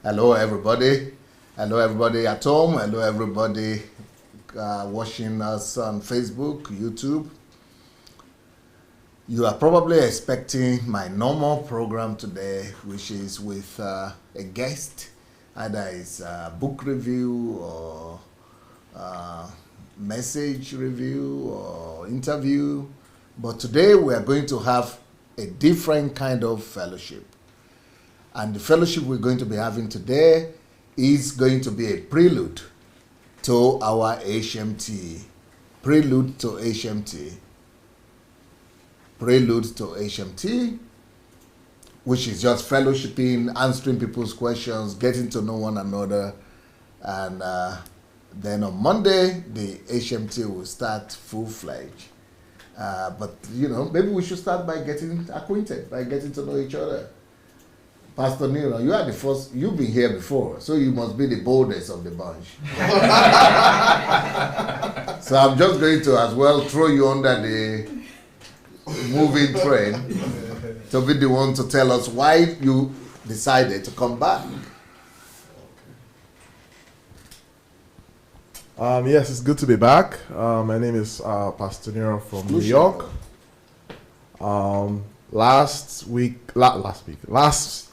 Hello, everybody. Hello, everybody at home. Hello, everybody watching us on Facebook, YouTube. You are probably expecting my normal program today, which is with a guest. Either it's a book review or message review or interview. But today we are going to have a different kind of fellowship. And the fellowship we're going to be having today is going to be a prelude to our HMT. Prelude to HMT. Prelude to HMT, which is just fellowshipping, answering people's questions, getting to know one another. And then on Monday, the HMT will start full-fledged. But, maybe we should start by getting acquainted, by getting to know each other. Pastor Nero, you are the first, you've been here before, so you must be the boldest of the bunch. So I'm just going to as well throw you under the moving train to be the one to tell us why you decided to come back. Yes, it's good to be back. My name is Pastor Nero from New York. Last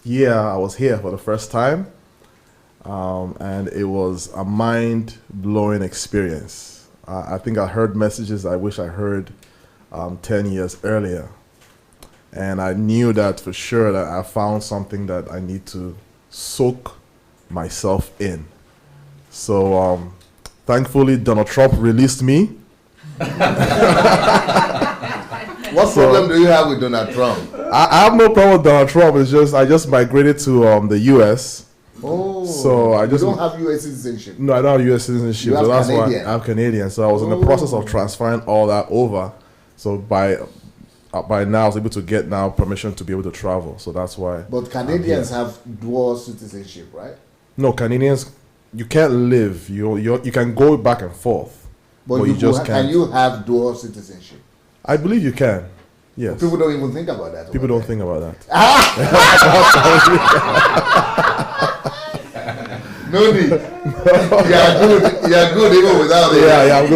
year I was here for the first time, and it was a mind-blowing experience. I think I heard messages I wish I heard 10 years earlier, and I knew that for sure that I found something that I need to soak myself in. So thankfully Donald Trump released me. What problem do you have with Donald Trump? I have no problem with Donald Trump. It's just I just migrated to the U.S. Oh, so I just don't have U.S. citizenship. No, I don't have U.S. citizenship. So that's Canadian. why I'm Canadian. So I was in the process of transferring all that over. So by now I was able to get now permission to be able to travel. So that's why. But Canadians have dual citizenship, right? No, Canadians, you can't live. You can go back and forth. But you just can't. Can you have dual citizenship? I believe you can. Yes. People don't even think about that. People don't think about that. No need. You're good even without it. Yeah, I'm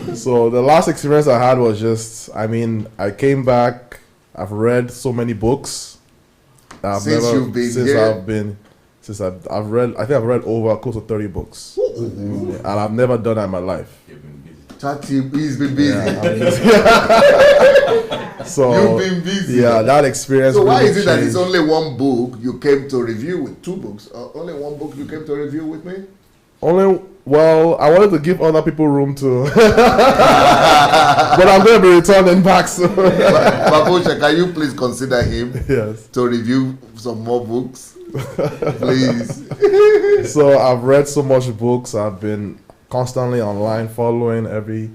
good. So the last experience I had was just, I came back. I've read so many books. I've read over close to 30 books. And I've never done that in my life. He's been busy. So you've been busy. Yeah, that experience. So why really is it that changed. it's only one book you came to review with? Two books? Only one book you came to review with me? Well, I wanted to give other people room to. But I'm going to be returning back soon. Babosha, can you please consider him to review some more books? Please. So I've read so much books. I've been constantly online following every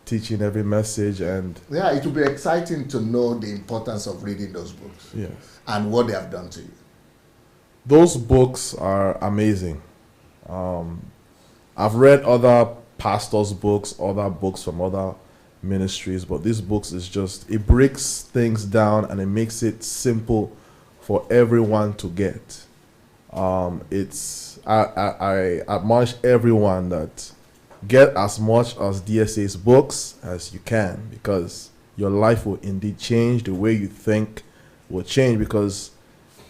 teaching, every message, and it will be exciting to know the importance of reading those books. Yes. And what they have done to you. Those books are amazing. I've read other pastors' books, other books from other ministries, but this books is just, it breaks things down and it makes it simple for everyone to get. I admonish everyone that get as much as DSA's books as you can, because your life will indeed change. The way you think will change, because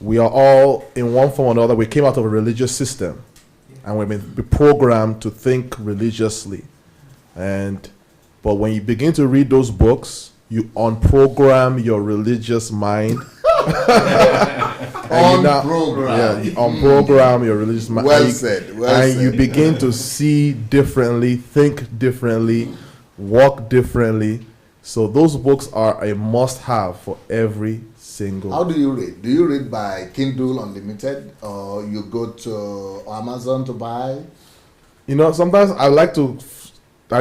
we are all, in one form or another, we came out of a religious system and we've been programmed to think religiously. But when you begin to read those books, you unprogram your religious mind. Unprogram your religious mind. Well said. You begin to see differently, think differently, walk differently. So those books are a must-have for every single. How do you read? Do you read by Kindle Unlimited, or you go to Amazon to buy? Sometimes I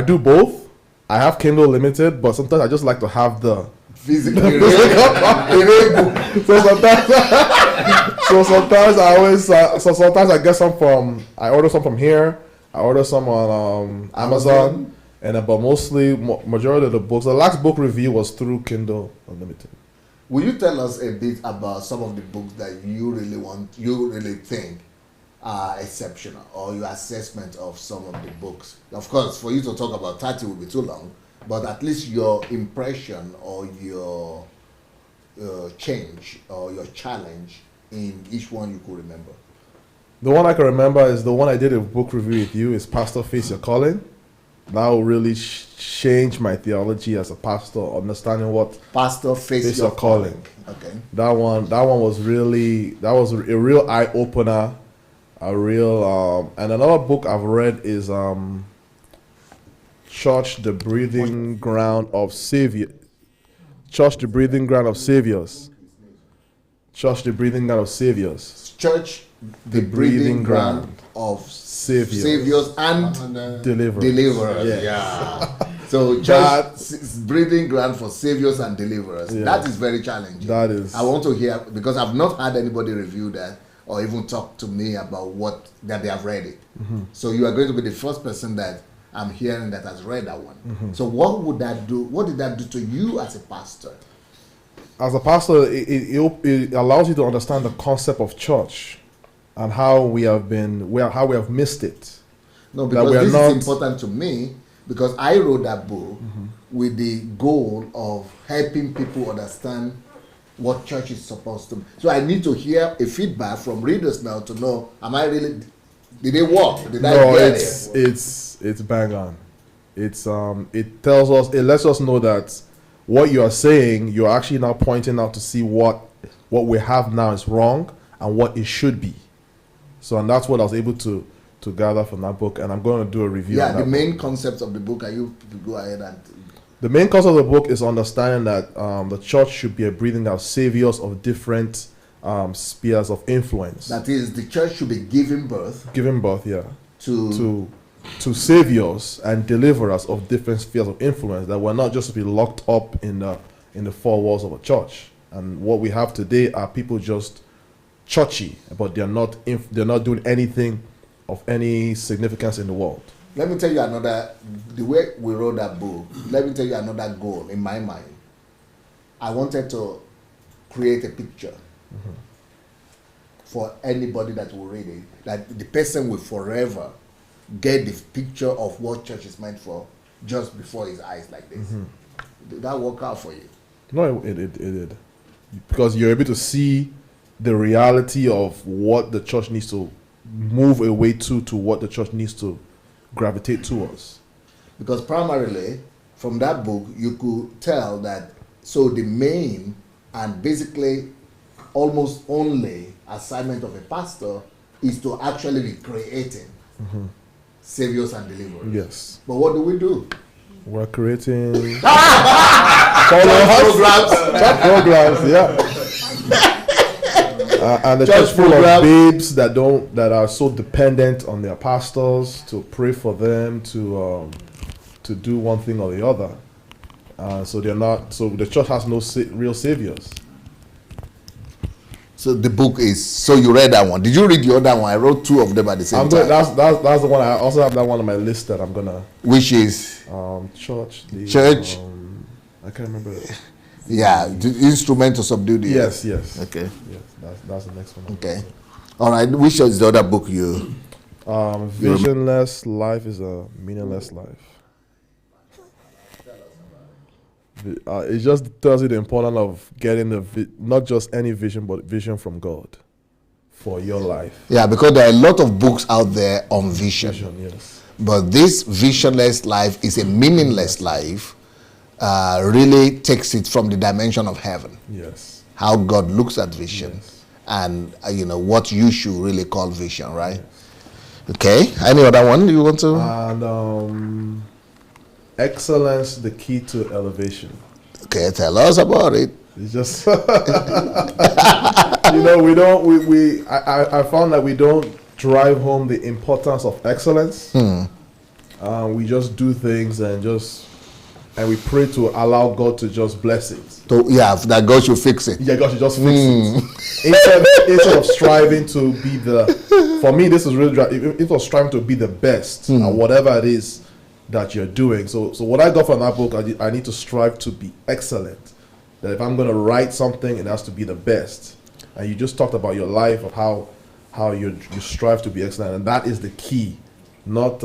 do both. I have Kindle Limited, but sometimes I just like to have the physical book. So sometimes I get some from, I order some from here, I order some on Amazon. But mostly, majority of the books, the last book review was through Kindle Unlimited. Will you tell us a bit about some of the books that you really think are exceptional, or your assessment of some of the books? Of course, for you to talk about 30 will be too long, but at least your impression or your change or your challenge in each one you could remember. The one I can remember is the one I did a book review with you, is Pastor Face Your Calling. That will really change my theology as a pastor, understanding what Pastor Face Your Calling. Okay. That one was a real eye opener, a real and another book I've read is Church, the Breathing Ground of Savior. Church, the Breathing Ground of Saviors. Church, the Breathing Ground of Saviors. Church, the breathing ground of saviors and deliverers. Yeah. So church, breathing ground for saviors and deliverers. Yeah. That is very challenging. That is. I want to hear, because I've not had anybody review that or even talk to me about that they have read it. Mm-hmm. So you are going to be the first person that I'm hearing that has read that one. Mm-hmm. So what would that do? What did that do to you as a pastor? As a pastor, it allows you to understand the concept of church and how we have missed it. No, because this is important to me, because I wrote that book with the goal of helping people understand what church is supposed to be. So I need to hear a feedback from readers now to know, did they walk? Did I get it? It's bang on. It lets us know that what you are saying, you're actually now pointing out to see what we have now is wrong and what it should be. So, and that's what I was able to gather from that book, and I'm going to do a review. Yeah, the main concept of the book, go ahead and... The main concept of the book is understanding that the church should be a breathing out saviors of different spheres of influence. That is, the church should be giving birth. Yeah. To saviors and deliverers of different spheres of influence, that we're not just to be locked up in the four walls of a church. And what we have today are people just churchy, but they're not doing anything of any significance in the world. Let me tell you the way we wrote that book, let me tell you another goal in my mind. I wanted to create a picture for anybody that will read it, that the person will forever get the picture of what church is meant for just before his eyes like this. Did that work out for you? No, it did. Because you're able to see the reality of what the church needs to move away to what the church needs to gravitate towards. Because primarily, from that book, you could tell that, so the main and basically almost only assignment of a pastor is to actually be creating saviors and deliverers. Yes. But what do we do? We're creating programs. Yeah. And the church full of babes that are so dependent on their pastors to pray for them to do one thing or the other. So the church has no real saviors. So the book is, so you read that one. Did you read the other one? I wrote two of them at the same time. That's the one. I also have that one on my list that I'm gonna. Which is? Church. I can't remember. Yeah, the instrument to subdue the Yes. Okay. Yes, that's the next one. Okay. All right. Which is the other book you? Visionless life is a meaningless life. It just tells you the importance of getting not just any vision, but vision from God for your life. Yeah, because there are a lot of books out there on vision. Yes. But this visionless life is a meaningless life. Really takes it from the dimension of heaven. Yes. How God looks at vision. Yes. And, what you should really call vision, right? Yes. Okay. Any other one you want to? And excellence, the key to elevation. Okay, tell us about it. It's just, I found that we don't drive home the importance of excellence. We just do things and we pray to allow God to just bless it. That God should fix it. Yeah, God should just fix it. Instead of striving to be for me, this is really, it was striving to be the best at whatever it is that you're doing. So what I got from that book, I need to strive to be excellent that if I'm going to write something, it has to be the best. And you just talked about your life, of how you strive to be excellent, and that is the key. Not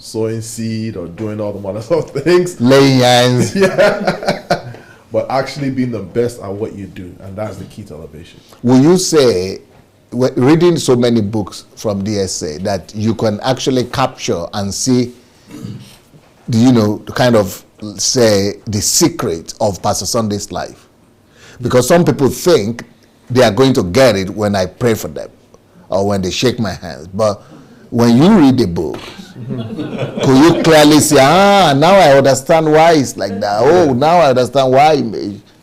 sowing seed or doing all the other sort of things. Laying hands. Yeah. But actually being the best at what you do, and that's the key to elevation. Will you say, reading so many books from DSA, that you can actually capture and see, kind of say the secret of Pastor Sunday's life? Because some people think they are going to get it when I pray for them or when they shake my hands. But when you read the book, could you clearly say, now I understand why it's like that. Oh, now I understand why.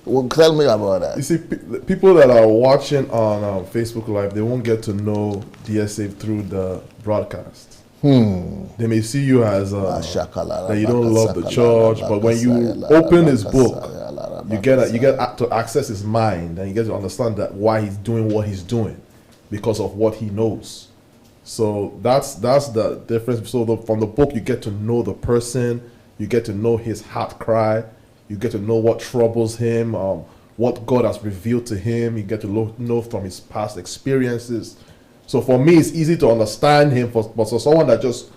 Well, tell me about that. You see, people that are watching on Facebook Live, they won't get to know DSA through the broadcast. They may see you as that you don't love the church, but when you open his book, you get to access his mind, and you get to understand that why he's doing what he's doing, because of what he knows. So that's the difference. So from the book, you get to know the person, you get to know his heart cry, you get to know what troubles him, what God has revealed to him. You get to know from his past experiences. So for me, it's easy to understand him. But for someone that just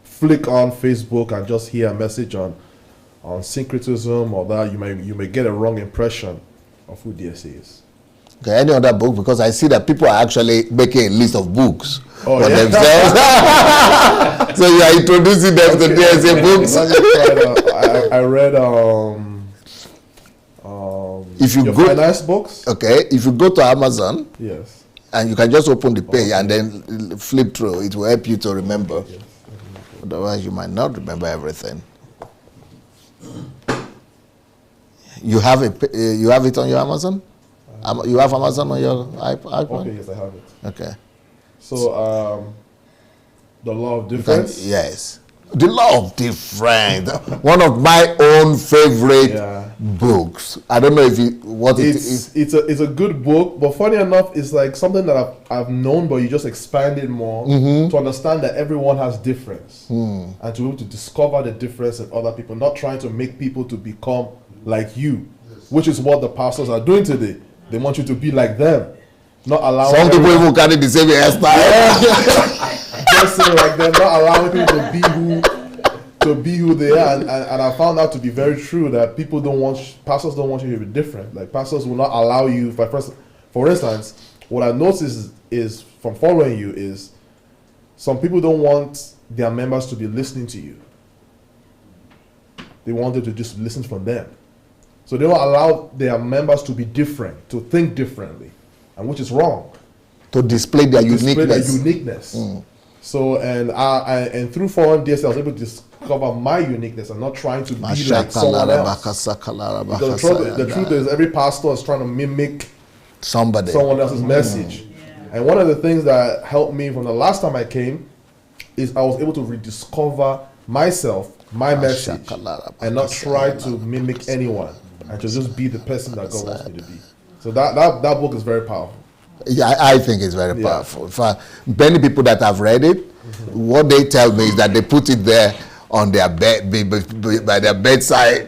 flick on Facebook and just hear a message on syncretism or that, you may get a wrong impression of who DSA is. Okay, any other book? Because I see that people are actually making a list of books for themselves. So you are introducing them to DSA books. I read if you your go finance books. Okay, if you go to Amazon, Yes. and you can just open the page and then flip through, it will help you to remember. Yes. Otherwise, you might not remember everything. You have it on your Amazon? You have Amazon on your iPhone? Okay, yes, I have it. Okay. So, the law of difference. Yes. The Law of Difference. One of my own favorite books. I don't know if it is. It's a good book, but funny enough, it's like something that I've known, but you just expand it more to understand that everyone has difference, and to be able to discover the difference in other people, not trying to make people to become like you, which is what the pastors are doing today. They want you to be like them, not allowing. Some people even carry the same hairstyle. Dressing like them, not allowing people to be who they are, and I found out to be very true that pastors don't want you to be different. Like, pastors will not allow you. For instance, what I noticed is from following you is some people don't want their members to be listening to you. They want them to just listen from them. So they don't allow their members to be different, to think differently, and which is wrong. To display their uniqueness. So, and through foreign DSA, I was able to discover my uniqueness and not trying to be like someone else. Because the truth is, every pastor is trying to mimic someone else's message. And one of the things that helped me from the last time I came is I was able to rediscover myself, my message, and not try to mimic anyone, and to just be the person that God wants me to be. So that book is very powerful. Yeah, I think it's very powerful. For many people that have read it, what they tell me is that they put it there on their bed, by their bedside.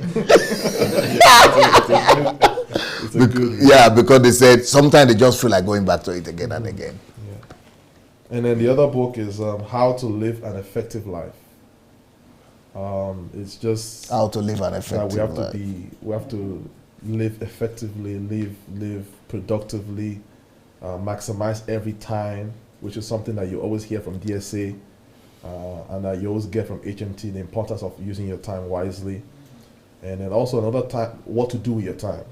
Because they said sometimes they just feel like going back to it again and again. Yeah. And then the other book is How to Live an Effective Life. It's just how to live an effective life. We have to live effectively, live productively. Maximize every time, which is something that you always hear from DSA, and that you always get from HMT, the importance of using your time wisely. And then also another time, what to do with your time.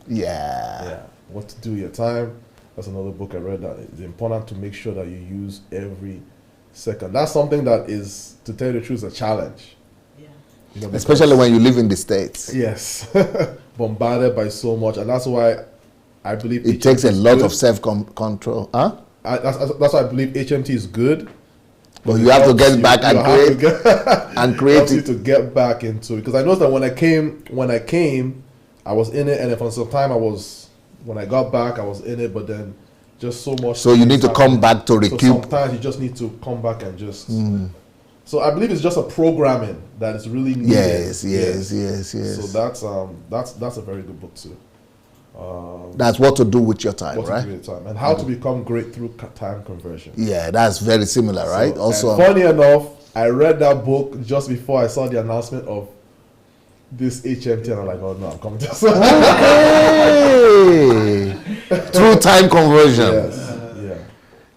What to do with your time. That's another book I read, that it's important to make sure that you use every second. That's something that is, to tell you the truth, a challenge. Especially when you live in the States. Yes. Bombarded by so much, and that's why I believe it takes a lot of self-control. That's why I believe HMT is good. But you have to get back and create it to get back into it. Because I noticed that when I came, I was in it, and for some time when I got back, I was in it, but then just so much. So you need to come back to recoup. So sometimes you just need to come back and just. So I believe it's just a programming that is really needed. Yes. So that's a very good book too. That's what to do with your time, what right? to do with time, and how to become great through time conversion. Yeah, that's very similar, right? So, Also, funny enough, I read that book just before I saw the announcement of this HMT, and I'm like, oh no, I'm coming to this. okay. Through time conversion. Yes. Yeah.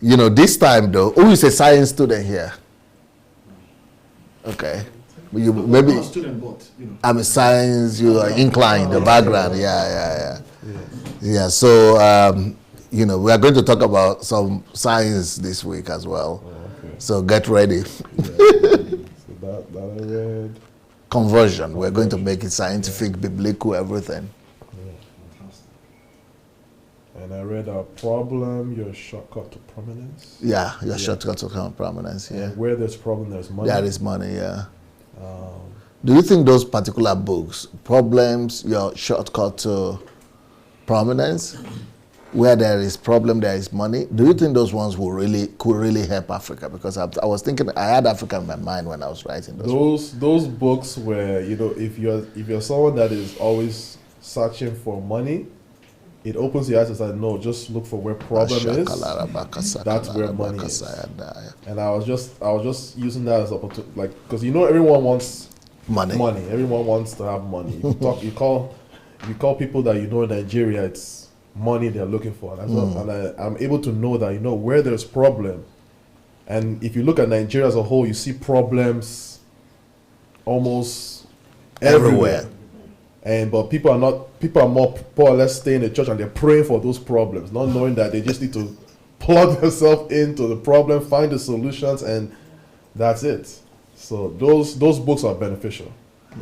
You know, this time though, who is a science student here? Okay. You maybe I'm a student, but you know. I'm a science. You are inclined. The background. Yeah. So you know, we are going to talk about some science this week as well. Oh, okay. So get ready. Yeah. So that I read. Conversion. We're going to make it scientific, biblical, everything. Fantastic. And I read a problem, your shortcut to prominence. Yeah, your shortcut to prominence. Yeah. And where there's problem, there's money. There is money. Yeah. Do you think those particular books, Problems, Your Shortcut to Prominence, where there is problem, there is money, do you think those ones could really help Africa? Because I was thinking, I had Africa in my mind when I was writing those books where, you know, if you're someone that is always searching for money, it opens your eyes and says, no, just look for where problem is. That's where money is. And I was just using that as opportunity, like, because you know everyone wants money. Everyone wants to have money. You call people that you know in Nigeria, it's money they're looking for. And I'm able to know that, you know, where there's problem. And if you look at Nigeria as a whole, you see problems almost everywhere. But people are more or less staying in the church and they're praying for those problems, not knowing that they just need to plug themselves into the problem, find the solutions, and that's it. So those books are beneficial.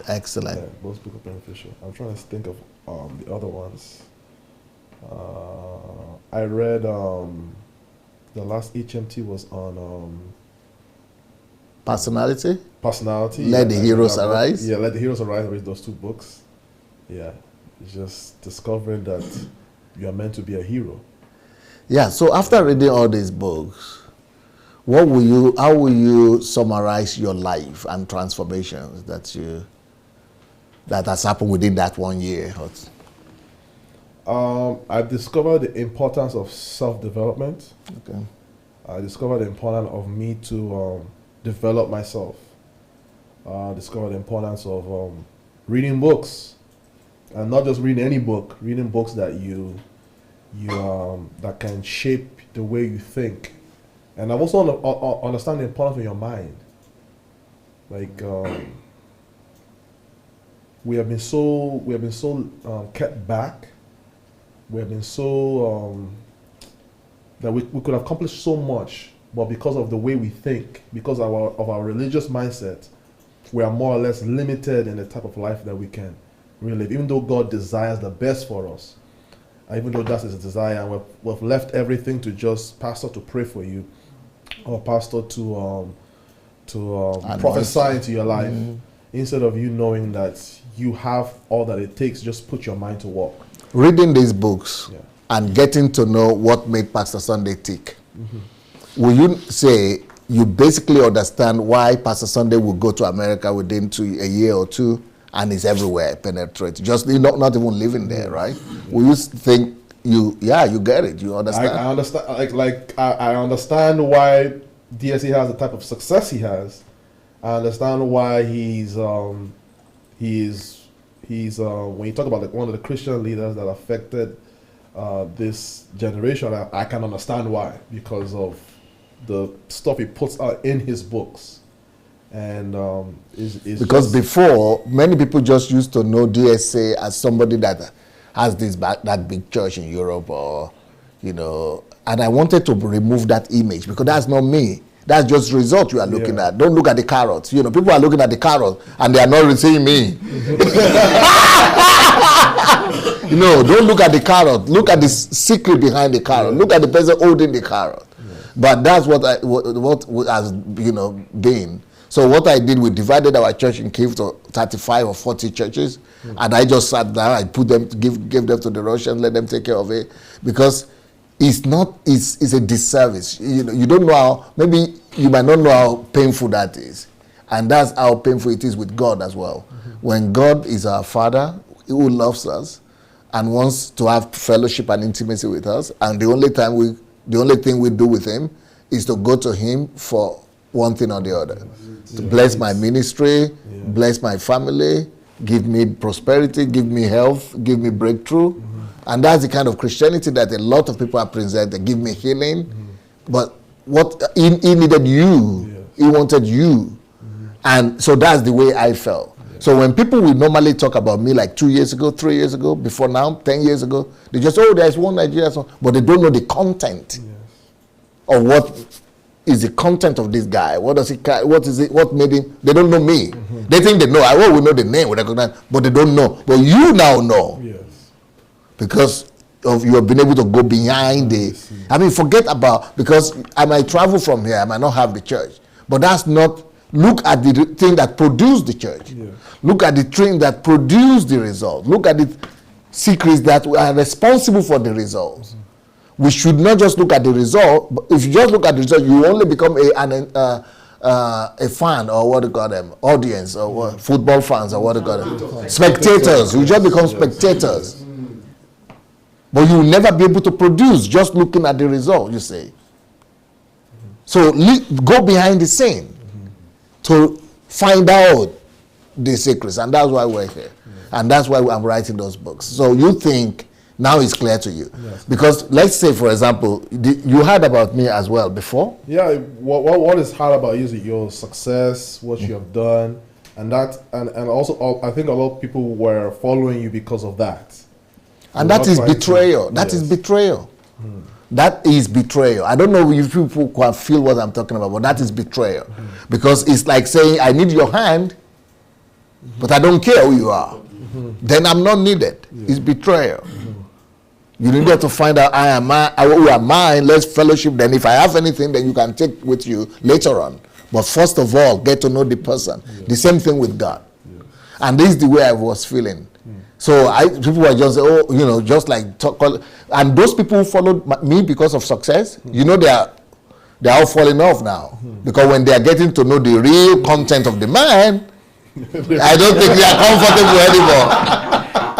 Excellent. Yeah, those books are beneficial. I'm trying to think of the other ones. I read the last HMT was on Personality. Let the Heroes Arise. Yeah, Let the Heroes Arise. I read those two books. Yeah, it's just discovering that you are meant to be a hero. Yeah. So after reading all these books, how will you summarize your life and transformations that has happened within that 1 year? I've discovered the importance of self-development. Okay. I discovered the importance of me to develop myself. Discovered the importance of reading books. And not just reading any book, reading books that you that can shape the way you think. And I've also understand the importance of your mind. Like we have been so kept back. We have been so that we could accomplish so much, but because of the way we think, because of our religious mindset, we are more or less limited in the type of life that we can really live. Even though God desires the best for us, even though that's his desire, and we've left everything to just pastor to pray for you, or pastor to prophesy into your life, instead of you knowing that you have all that it takes, just put your mind to work. Reading these books and getting to know what made Pastor Sunday tick, will you say you basically understand why Pastor Sunday will go to America within a year or two and is everywhere, penetrate, just not even living there, right? Will you think you get it, you understand? I understand, I understand why DSA has the type of success he has. I understand why he's when you talk about one of the Christian leaders that affected this generation, I can understand why, because of the stuff he puts out in his books. And because before, many people just used to know DSA as somebody that has that big church in Europe, or and I wanted to remove that image, because that's not me. That's just result you are looking at. Don't look at the carrots. People are looking at the carrot and they are not seeing me. Don't look at the carrot. Look at the secret behind the carrot. Look at the person holding the carrot. But that's what has been. So what I did, we divided our church in Kiev to 35 or 40 churches, and I just sat down. I put them, gave them to the Russians, let them take care of it, because it's a disservice. You don't know how. Maybe you might not know how painful that is, and that's how painful it is with God as well. When God is our Father, who loves us, and wants to have fellowship and intimacy with us, and the only thing we do with him is to go to him for one thing or the other. To bless my ministry, bless my family, give me prosperity, give me health, give me breakthrough. And that's the kind of Christianity that a lot of people are presented. Give me healing. But what he needed you. Yes. He wanted you. And so that's the way I felt. So when people will normally talk about me like 2 years ago, 3 years ago, before now, 10 years ago, they just, there's one Nigerian song, but they don't know the content of what is the content of this guy. What does he, what is it, what made him, they don't know me. They think they know, we know the name, we recognize, but they don't know. But you now know. Yes. Because of you have been able to go behind forget about, because I might travel from here, I might not have the church, but that's not, look at the thing that produced the church. Yeah. Look at the thing that produced the result. Look at the secrets that are responsible for the results. We should not just look at the result, but if you just look at the result, you only become a fan, or what do you call them, audience, or what, football fans, or what do you call them, spectators. You just become spectators. But you will never be able to produce just looking at the result, you say. So go behind the scene to find out the secrets. And that's why we're here. And that's why I'm writing those books. So you think now it's clear to you. Yes. Because let's say, for example, you heard about me as well before. Yeah, what is hard about you is your success, what you have done, and that, and also I think a lot of people were following you because of that. And that is betrayal. That is betrayal. That is betrayal. I don't know if people can feel what I'm talking about, but that is betrayal. Because it's like saying, I need your hand, but I don't care who you are. Then I'm not needed. It's betrayal. You needed to find out, who am I, let's fellowship. Then if I have anything, then you can take with you later on. But first of all, get to know the person. The same thing with God. And this is the way I was feeling. So people were just, just like and those people who followed me because of success, they're all falling off now. Because when they are getting to know the real content of the man, I don't think they are comfortable anymore.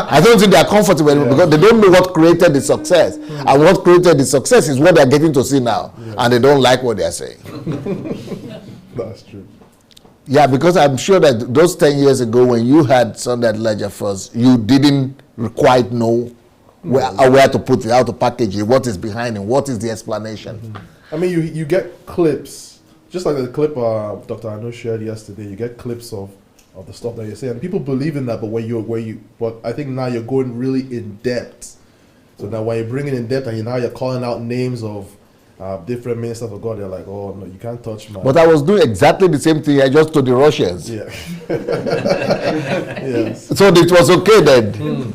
I don't think they are comfortable anymore because they don't know what created the success. And what created the success is what they are getting to see now. And they don't like what they are saying. That's true. Yeah, because I'm sure that those 10 years ago when you had Sunday at Ledger first, you didn't quite know where to put it, how to package it, what is behind it, what is the explanation. I mean, you get clips, just like the clip Dr. Anu shared yesterday, you get clips of the stuff that you're saying. And people believe in that, but I think now you're going really in depth. So now when you bring it in depth and you're calling out names of different ministers of God, they're like, oh no, you can't touch my. But I was doing exactly the same thing I just told the Russians. Yeah. Yes. So it was okay then.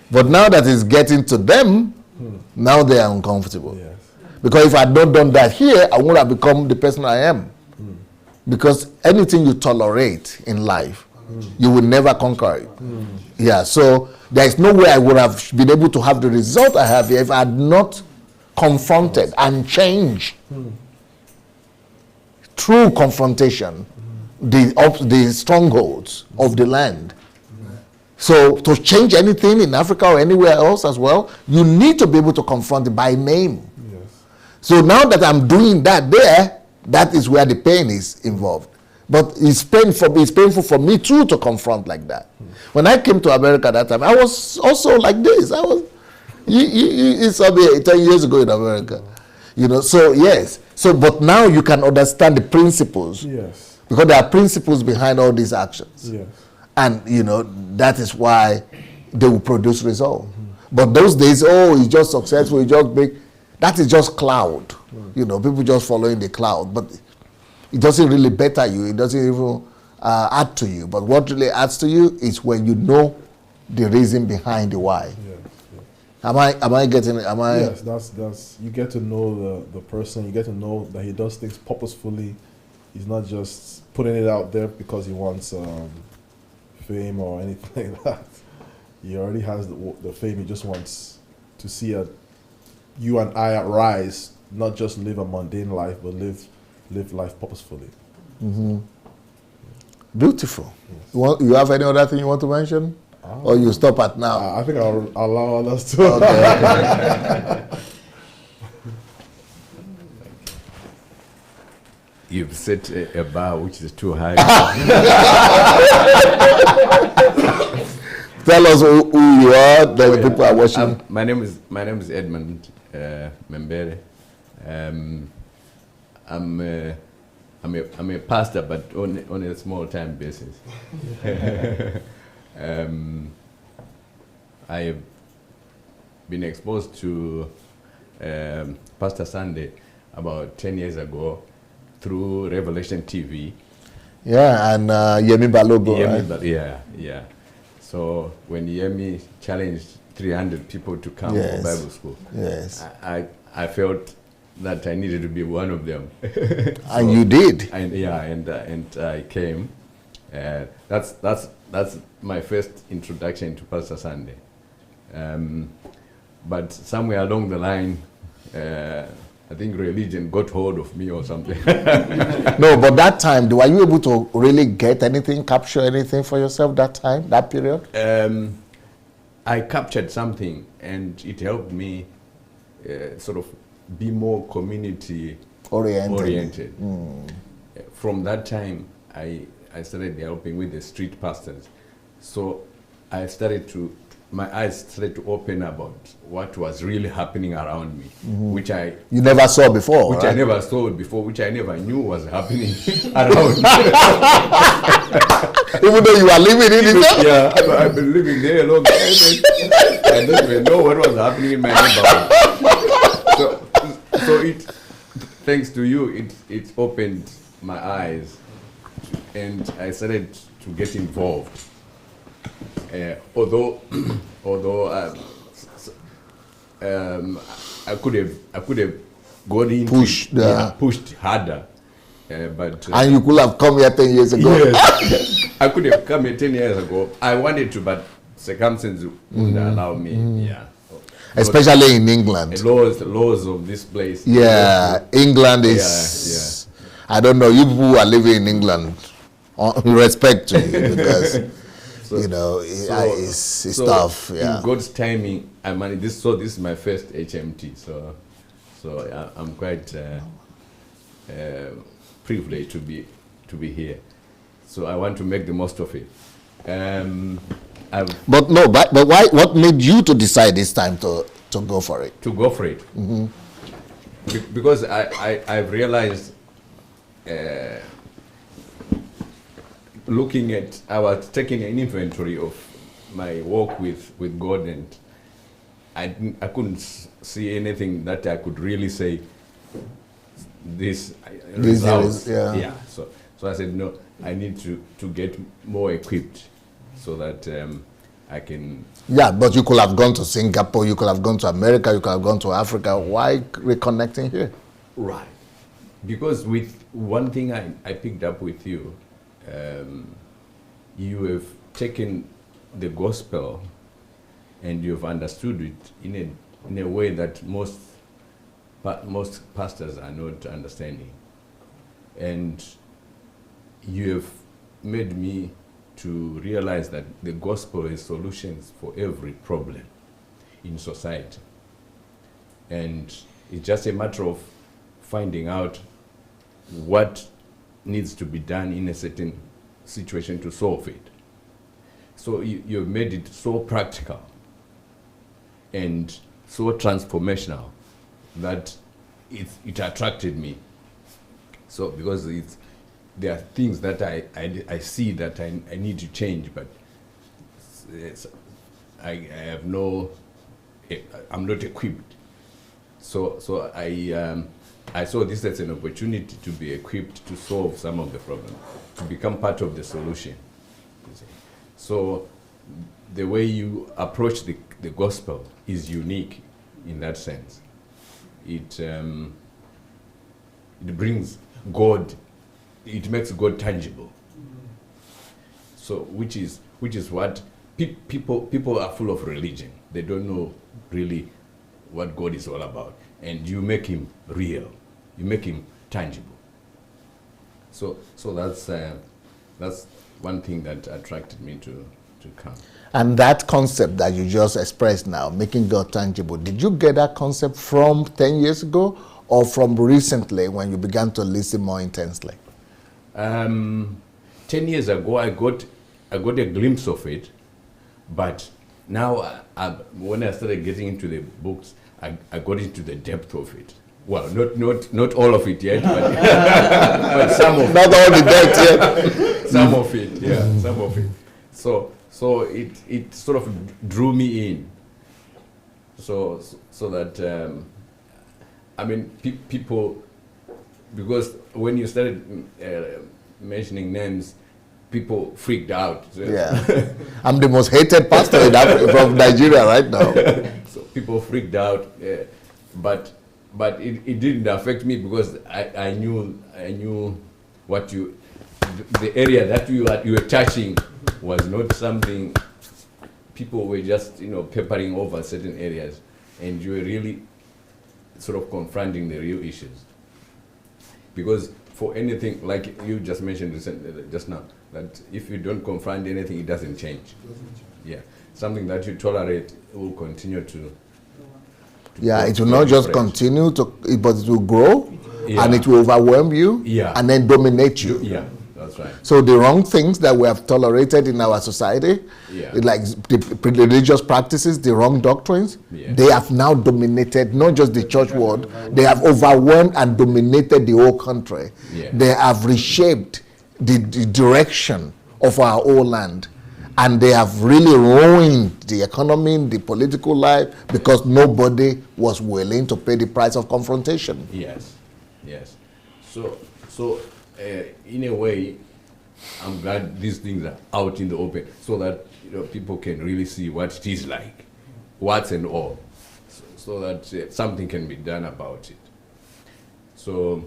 But now that it's getting to them, now they are uncomfortable. Yes. Because if I had not done that here, I would have become the person I am. Because anything you tolerate in life, you will never conquer it. Yeah. So there is no way I would have been able to have the result I have here if I had not confronted and changed through confrontation the strongholds of the land. So to change anything in Africa or anywhere else as well, you need to be able to confront it by name. Yes. So now that I'm doing that there, that is where the pain is involved. But it's painful for me too to confront like that. When I came to America that time, I was also like this. I was you saw me 10 years ago in America. So yes. So but now you can understand the principles. Yes. Because there are principles behind all these actions. Yes. And that is why they will produce result. But those days, it's just successful, it's just big. That is just cloud. People just following the cloud. But it doesn't really better you. It doesn't even add to you. But what really adds to you is when you know the reason behind the why. Yes. Am I getting it? Yes, that's you get to know the person. You get to know that he does things purposefully. He's not just putting it out there because he wants fame or anything like that. He already has the fame. He just wants to see you and I rise, not just live a mundane life, but live life purposefully. Beautiful. Yes. You have any other thing you want to mention? Or you stop at now? I think I'll allow others to. Okay. You've set a bar which is too high. Tell us who you are. The people are watching. My name is Edmund Membere. I'm a pastor, but on a small time basis. I have been exposed to Pastor Sunday about 10 years ago through Revelation TV. Yeah, and Yemi Balogo, right? Yeah. So when Yemi challenged 300 people to come for Bible school, yes, I felt that I needed to be one of them. And you did. And I came. That's my first introduction to Pastor Sunday. But somewhere along the line, I think religion got hold of me or something. No, but that time, were you able to really get anything, capture anything for yourself that time, that period? I captured something, and it helped me sort of be more community oriented. From that time, I started helping with the street pastors. So my eyes started to open about what was really happening around me, which you never saw before, which right? I never saw before, which I never knew was happening around me. Even though you are living in it. Yeah, I've been living there a long time. I don't even know what was happening in my neighborhood. So thanks to you, it opened my eyes, and I started to get involved. Although I could have gone into pushed harder, but and you could have come here 10 years ago. Yes, I could have come here 10 years ago. I wanted to, but circumstances wouldn't allow me. Yeah, especially in England. Laws of this place. Yeah, England is. I don't know. You people who are living in England, respect to you because. It's tough. Yeah. In God's timing, I managed this. So this is my first HMT. So I'm quite privileged to be here. So I want to make the most of it. But why? What made you to decide this time to go for it? To go for it. Because I've realized. I was taking an inventory of my walk with God, and I couldn't see anything that I could really say this results. So I said, no, I need to get more equipped so that I can. Yeah, but you could have gone to Singapore, you could have gone to America, you could have gone to Africa. Why reconnecting here? Right. Because with one thing I picked up with you, you have taken the gospel and you've understood it in a way that most pastors are not understanding, and you have made me to realize that the gospel is solutions for every problem in society, and it's just a matter of finding out what needs to be done in a certain situation to solve it. So you've made it so practical and so transformational that it attracted me. So because there are things that I see that I need to change, but I'm not equipped. So I saw this as an opportunity to be equipped to solve some of the problems, to become part of the solution. So the way you approach the gospel is unique in that sense. It brings God, it makes God tangible. So which is what people are full of religion. They don't know really what God is all about. And you make him real, you make him tangible. So that's one thing that attracted me to to come. And that concept that you just expressed now, making God tangible, did you get that concept from 10 years ago or from recently when you began to listen more intensely? 10 years ago, I got a glimpse of it, but now when I started getting into the books, I got into the depth of it. Well, not all of it yet, but, but some of Not all the depth yet. some of it, yeah, some of it. So it sort of drew me in. So that I mean people, because when you started mentioning names, people freaked out. Yeah. I'm the most hated pastor in Africa, from Nigeria right now. So people freaked out, but it didn't affect me because I knew what the area that you were touching was not something people were just peppering over certain areas, and you were really sort of confronting the real issues. Because for anything, like you just mentioned just now, that if you don't confront anything, it doesn't change. Yeah, something that you tolerate will continue to. Yeah, it will not just continue to, but it will grow, Yeah. and it will overwhelm you, Yeah. and then dominate you. Yeah, that's right. So the wrong things that we have tolerated in our society, Yeah. like the religious practices, the wrong doctrines, Yeah. they have now dominated not just the church world, they have overwhelmed and dominated the whole country. Yeah. They have reshaped the direction of our whole land. And they have really ruined the economy, the political life, because nobody was willing to pay the price of confrontation. Yes, yes. So in a way, I'm glad these things are out in the open, so that people can really see what it is like, what's and all, so that something can be done about it. So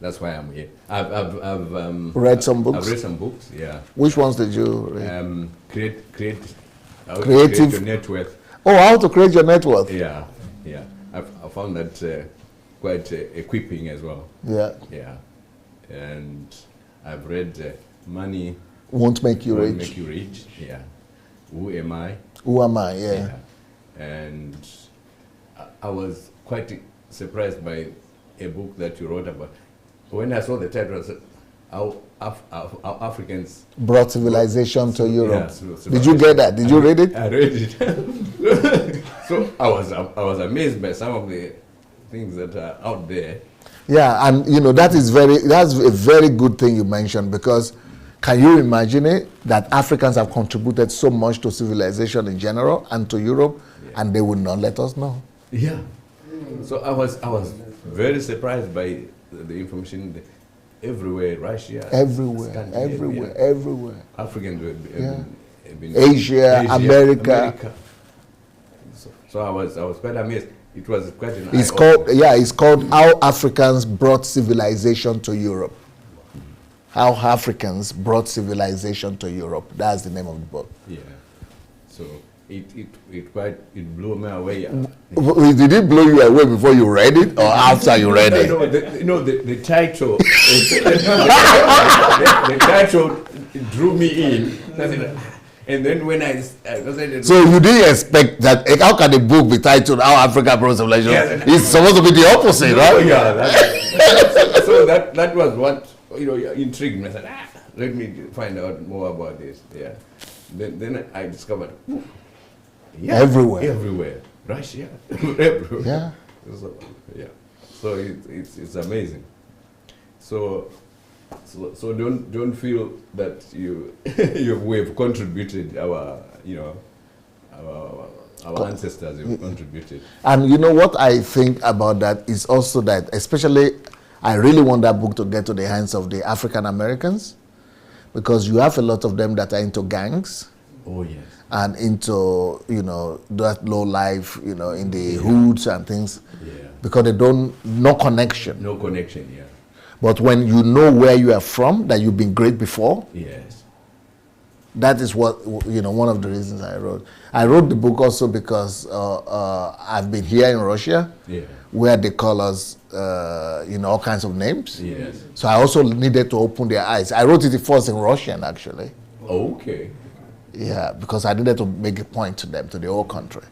that's why I'm here. I've Read some books? I've read some books. Yeah. Which ones did you read? Create Creative- your net worth. Oh, how to create your net worth. Yeah, yeah. I found that quite equipping as well. Yeah. Yeah, and I've read Money Won't make you Won't rich. Make You Rich. Yeah. Who Am I? Who am I? Yeah. And I was quite surprised by a book that you wrote about. When I saw the title, I said, how Africans Brought civilization to Europe. so Did you get that? Did you read it? I read it. So I was amazed by some of the things that are out there. Yeah, and that's a very good thing you mentioned, because can you imagine it, that Africans have contributed so much to civilization in general and to Europe, and they would not let us know. Yeah. So I was very surprised by the information everywhere, Russia, Everywhere, Scandinavia, everywhere. Africans have been Asia, America. So I was quite amazed. It was quite an It's called How Africans Brought Civilization to Europe. How Africans Brought Civilization to Europe. That's the name of the book. Yeah. So it blew me away. Did it blow you away before you read it or after you read it? The title, the title drew me in. And then when I so you didn't expect that? How can a book be titled "How Africa Brought Civilization"? Yeah, It's supposed to be the opposite, right? Yeah. So that was what intrigued me. I said, let me find out more about this. Yeah. Then I discovered. Everywhere. Russia. Everywhere. Yeah. So, yeah. So it's amazing. So don't feel that we've contributed our ancestors have contributed. And you know what I think about that is also that, especially, I really want that book to get to the hands of the African Americans, because you have a lot of them that are into gangs. Oh yes. And into that low life, in the hoods and things. Yeah. Because they no connection. No connection. Yeah. But when you know where you are from, that you've been great before, Yes. that is what, one of the reasons I wrote. I wrote the book also because I've been here in Russia, Yeah. where they call us, all kinds of names. Yes. So I also needed to open their eyes. I wrote it first in Russian, actually. Okay. Yeah, because I needed to make a point to them, to the whole country.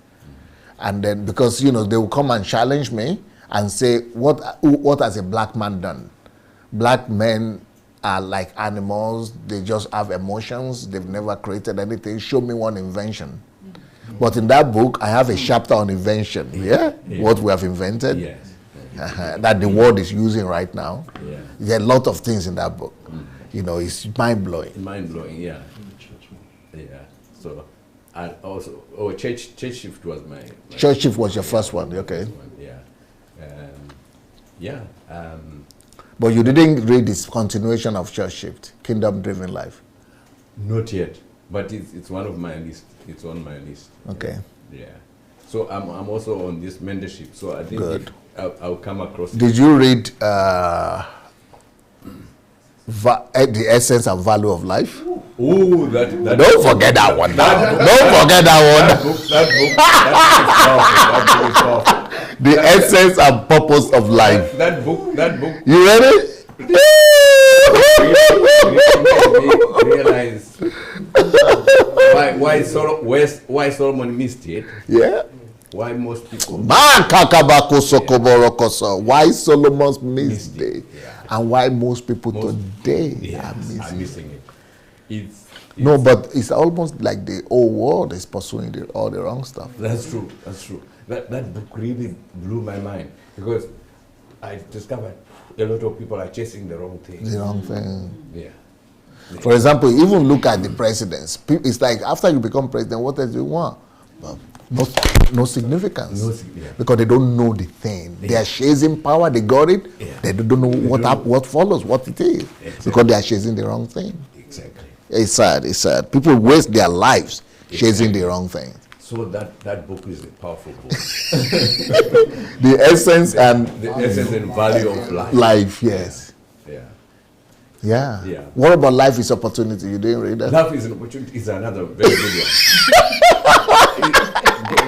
And then, because, you know, they will come and challenge me and say, what has a black man done? Black men are like animals. They just have emotions. They've never created anything. Show me one invention. But in that book, I have a chapter on invention. Yeah? What we have invented. Yes. That the world is using right now. Yeah. There are a lot of things in that book. You know, it's mind-blowing. Mind-blowing, yeah. Yeah. So, and also, Church Shift was my Church Shift was your first one, okay. Yeah. But you didn't read this continuation of Church Shift, Kingdom Driven Life. Not yet, but it's one of my list. It's on my list. Okay. Yeah. So I'm also on this mentorship. So I think Good. I'll come across. Did you read The Essence and Value of Life? Oh, that Don't forget that one. Don't forget that one. That book is powerful. The Essence and Purpose of Life. That book. You ready? Realize why Solomon missed it. Yeah. Why most people Why Solomon's missed it, and why most people today are missing it. It's No, but it's almost like the whole world is pursuing all the wrong stuff. That's true. That book really blew my mind, because I discovered a lot of people are chasing the wrong thing. The wrong thing. Yeah. For example, even look at the presidents. It's like after you become president, what else do you want? Well, no significance. Because they don't know the thing. They are chasing power, they got it. Yeah. They don't know what follows, what it is. Exactly. Because they are chasing the wrong thing. Exactly. It's sad. People waste their lives chasing the wrong thing. So that book is a powerful book. The essence and value of life. Life, yes. Yeah. Yeah. What about Life is Opportunity? You didn't read that? Life is an Opportunity is another very good one.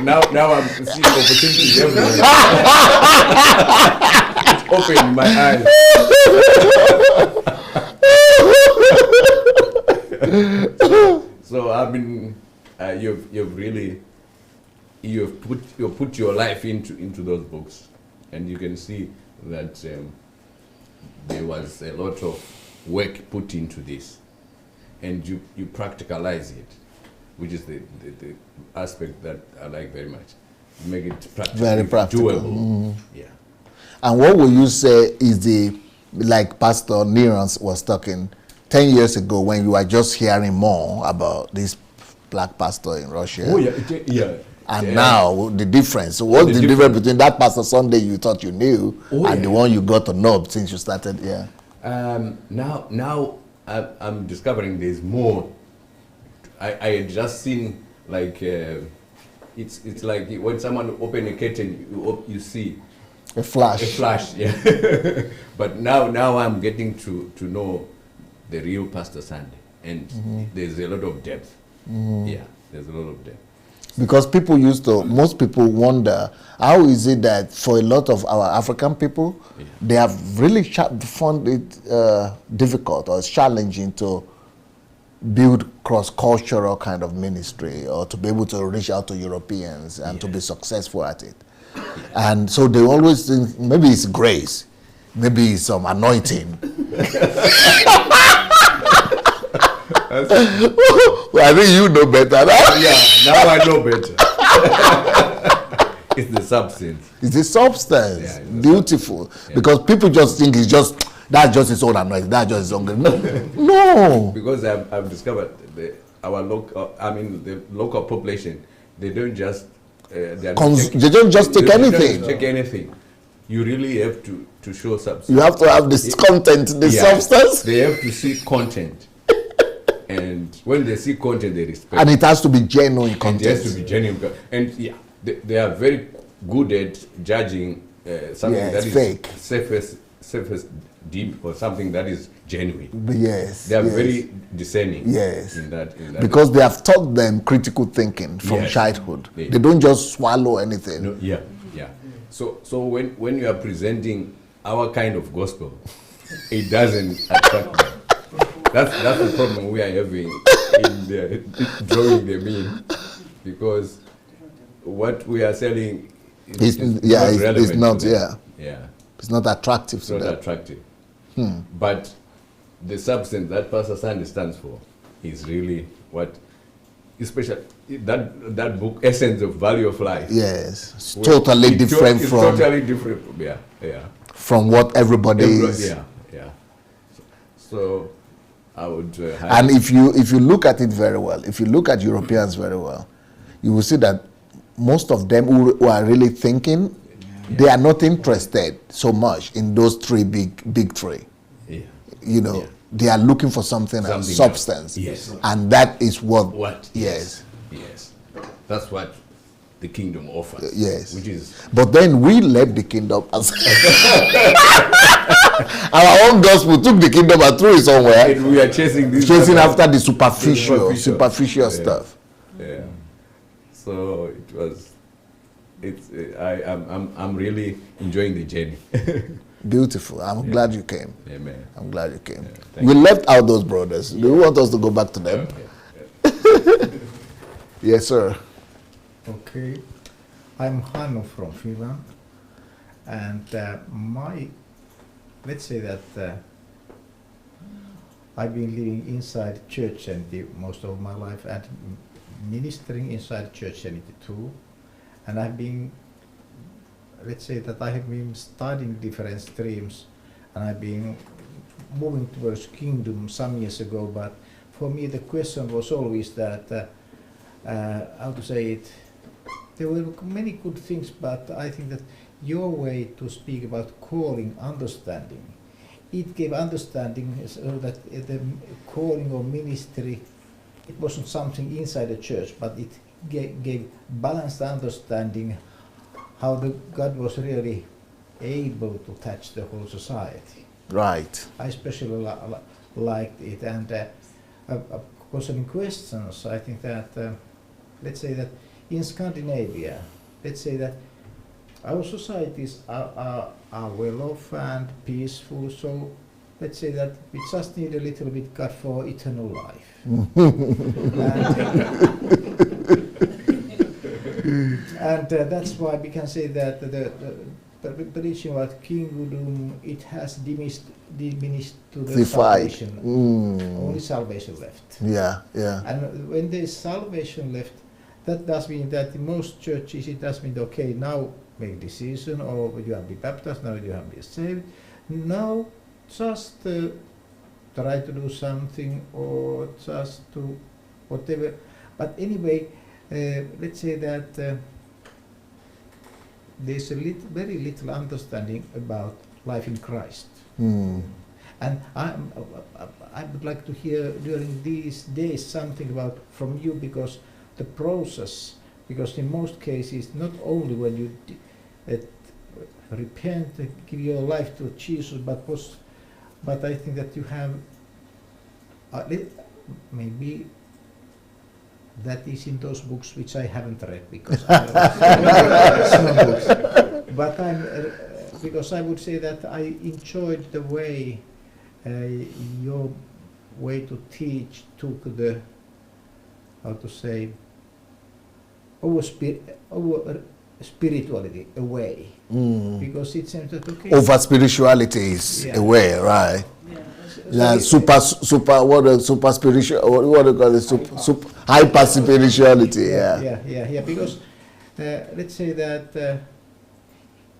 Now I'm seeing opportunities everywhere. It's opened my eyes. So I've been, you've put your life into those books, and you can see that there was a lot of work put into this, and you practicalize it, which is the aspect that I like very much. You make it practical, very practical, doable. Yeah. And what would you say is like Pastor Nero was talking 10 years ago, when you were just hearing more about this black pastor in Russia? Oh yeah. And now the difference. So what's the difference between that Pastor Sunday you thought you knew and the one you got to know since you started? Yeah. Now I'm discovering there's more. I had just seen like it's like when someone open a curtain, you see a flash. Yeah. But now I'm getting to know the real Pastor Sunday, and there's a lot of depth. Yeah, there's a lot of depth. Because most people wonder, how is it that for a lot of our African people, they have really found it difficult or challenging to build cross-cultural kind of ministry, or to be able to reach out to Europeans and to be successful at it. And so they always think maybe it's grace, maybe it's some anointing. Well, I think you know better. Now I know better. It's the substance. It's the substance. Yeah, Beautiful. Substance. Yeah. Because people just think that's just his own anointing. That's just his own. No. Because I've discovered the local population, they don't just they don't just take anything. Take anything. You really have to show substance. You have to have this content, substance. They have to see content. And when they see content, they respect. And it has to be genuine content. It has to be genuine. And they are very good at judging something that is fake, surface deep, or something that is genuine. Yes. They are very discerning. Yes. In that because they have taught them critical thinking from childhood. They don't just swallow anything. No, yeah. So when you are presenting our kind of gospel, it doesn't attract them. That's the problem we are having drawing them in, because what we are selling It's not, yeah. It's not attractive It's to not them. attractive. But the substance that Pastor Sandy stands for is really what, especially that book, Essence of Value of Life. Yes, it's totally different it's from totally different. from what everybody is. Yeah. So I would. And if you look at it very well, if you look at Europeans very well, you will see that most of them who are really thinking, they are not interested so much in those big three. Yeah. You know, they are looking for something else, substance. Yes. And that is what. Yes. That's what the kingdom offers. Yes. Which is. But then we left the kingdom as our own gospel took the kingdom and threw it somewhere. And we are chasing after the superficial stuff. Yeah. So it was. I'm really enjoying the journey. Beautiful. I'm glad you came. Amen. I'm glad you came. Yeah, We left out those brothers. Do you want us to go back to them? Yes, sir. Okay. I'm Hannu from Finland, and let's say that I've been living inside church entity most of my life and ministering inside church entity too. And I've been, let's say that I have been studying different streams, and I've been moving towards kingdom some years ago, but for me the question was always that, how to say it, there were many good things, but I think that your way to speak about calling, understanding, it gave understanding so that the calling or ministry, it wasn't something inside the church, but it gave balanced understanding how God was really able to touch the whole society. Right. I especially liked it. And concerning questions, I think that, let's say that in Scandinavia, let's say that our societies are well off and peaceful, so let's say that we just need a little bit God for eternal life. And that's why we can say that the preaching about kingdom, it has diminished to the salvation. Only salvation left. Yeah. And when there is salvation left, that does mean that in most churches it does mean, okay, now make decision, or you have to be baptized, now you have to be saved. Now just try to do something, or just to whatever. But anyway, let's say that there's very little understanding about life in Christ. And I would like to hear during these days something about from you, because the process, because in most cases, not only when you repent, give your life to Jesus, but I think that you have maybe that is in those books which I haven't read, because I some books. But because I would say that I enjoyed the way your way to teach took the, how to say, our spirituality away, because it seems that okay. Over spirituality is away, right? Yeah, super spiritual. What do you call it? Super hyper spirituality. Yeah. Because let's say that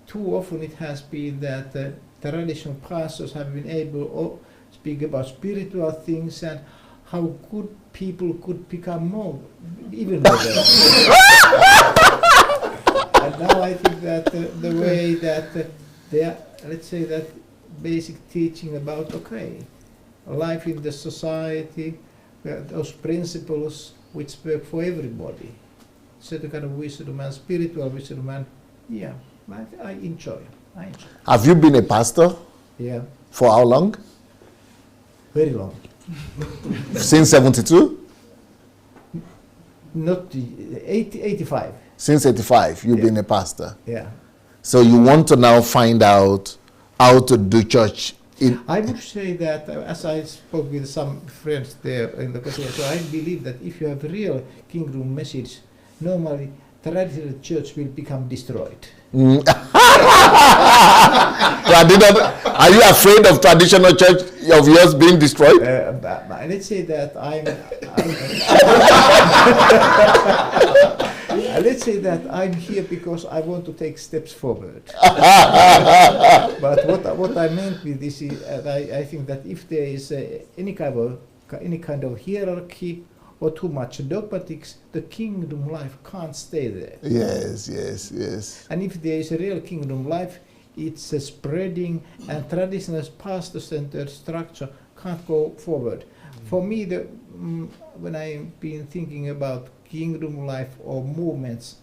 too often it has been that the traditional pastors have been able to speak about spiritual things and how good people could become more, even better. And now I think that the way that they are, let's say that basic teaching about, okay, life in the society, those principles which work for everybody, certain kind of wisdom and spiritual wisdom, and I enjoy. Have you been a pastor? Yeah. For how long? Very long. Since 72? Not 85. Since 85, you've been a pastor. Yeah. So you want to now find out how to do church I would say that, as I spoke with some friends there in the Kojo, so I believe that if you have real kingdom message, normally traditional church will become destroyed. Are you afraid of traditional church of yours being destroyed? Let's say that let's say that I'm here because I want to take steps forward. But what I meant with this is I think that if there is any kind of hierarchy or too much dogmatics, the kingdom life can't stay there. Yes. And if there is a real kingdom life, it's a spreading, and traditional pastor-centered structure can't go forward. For me, when I've been thinking about kingdom life or movements,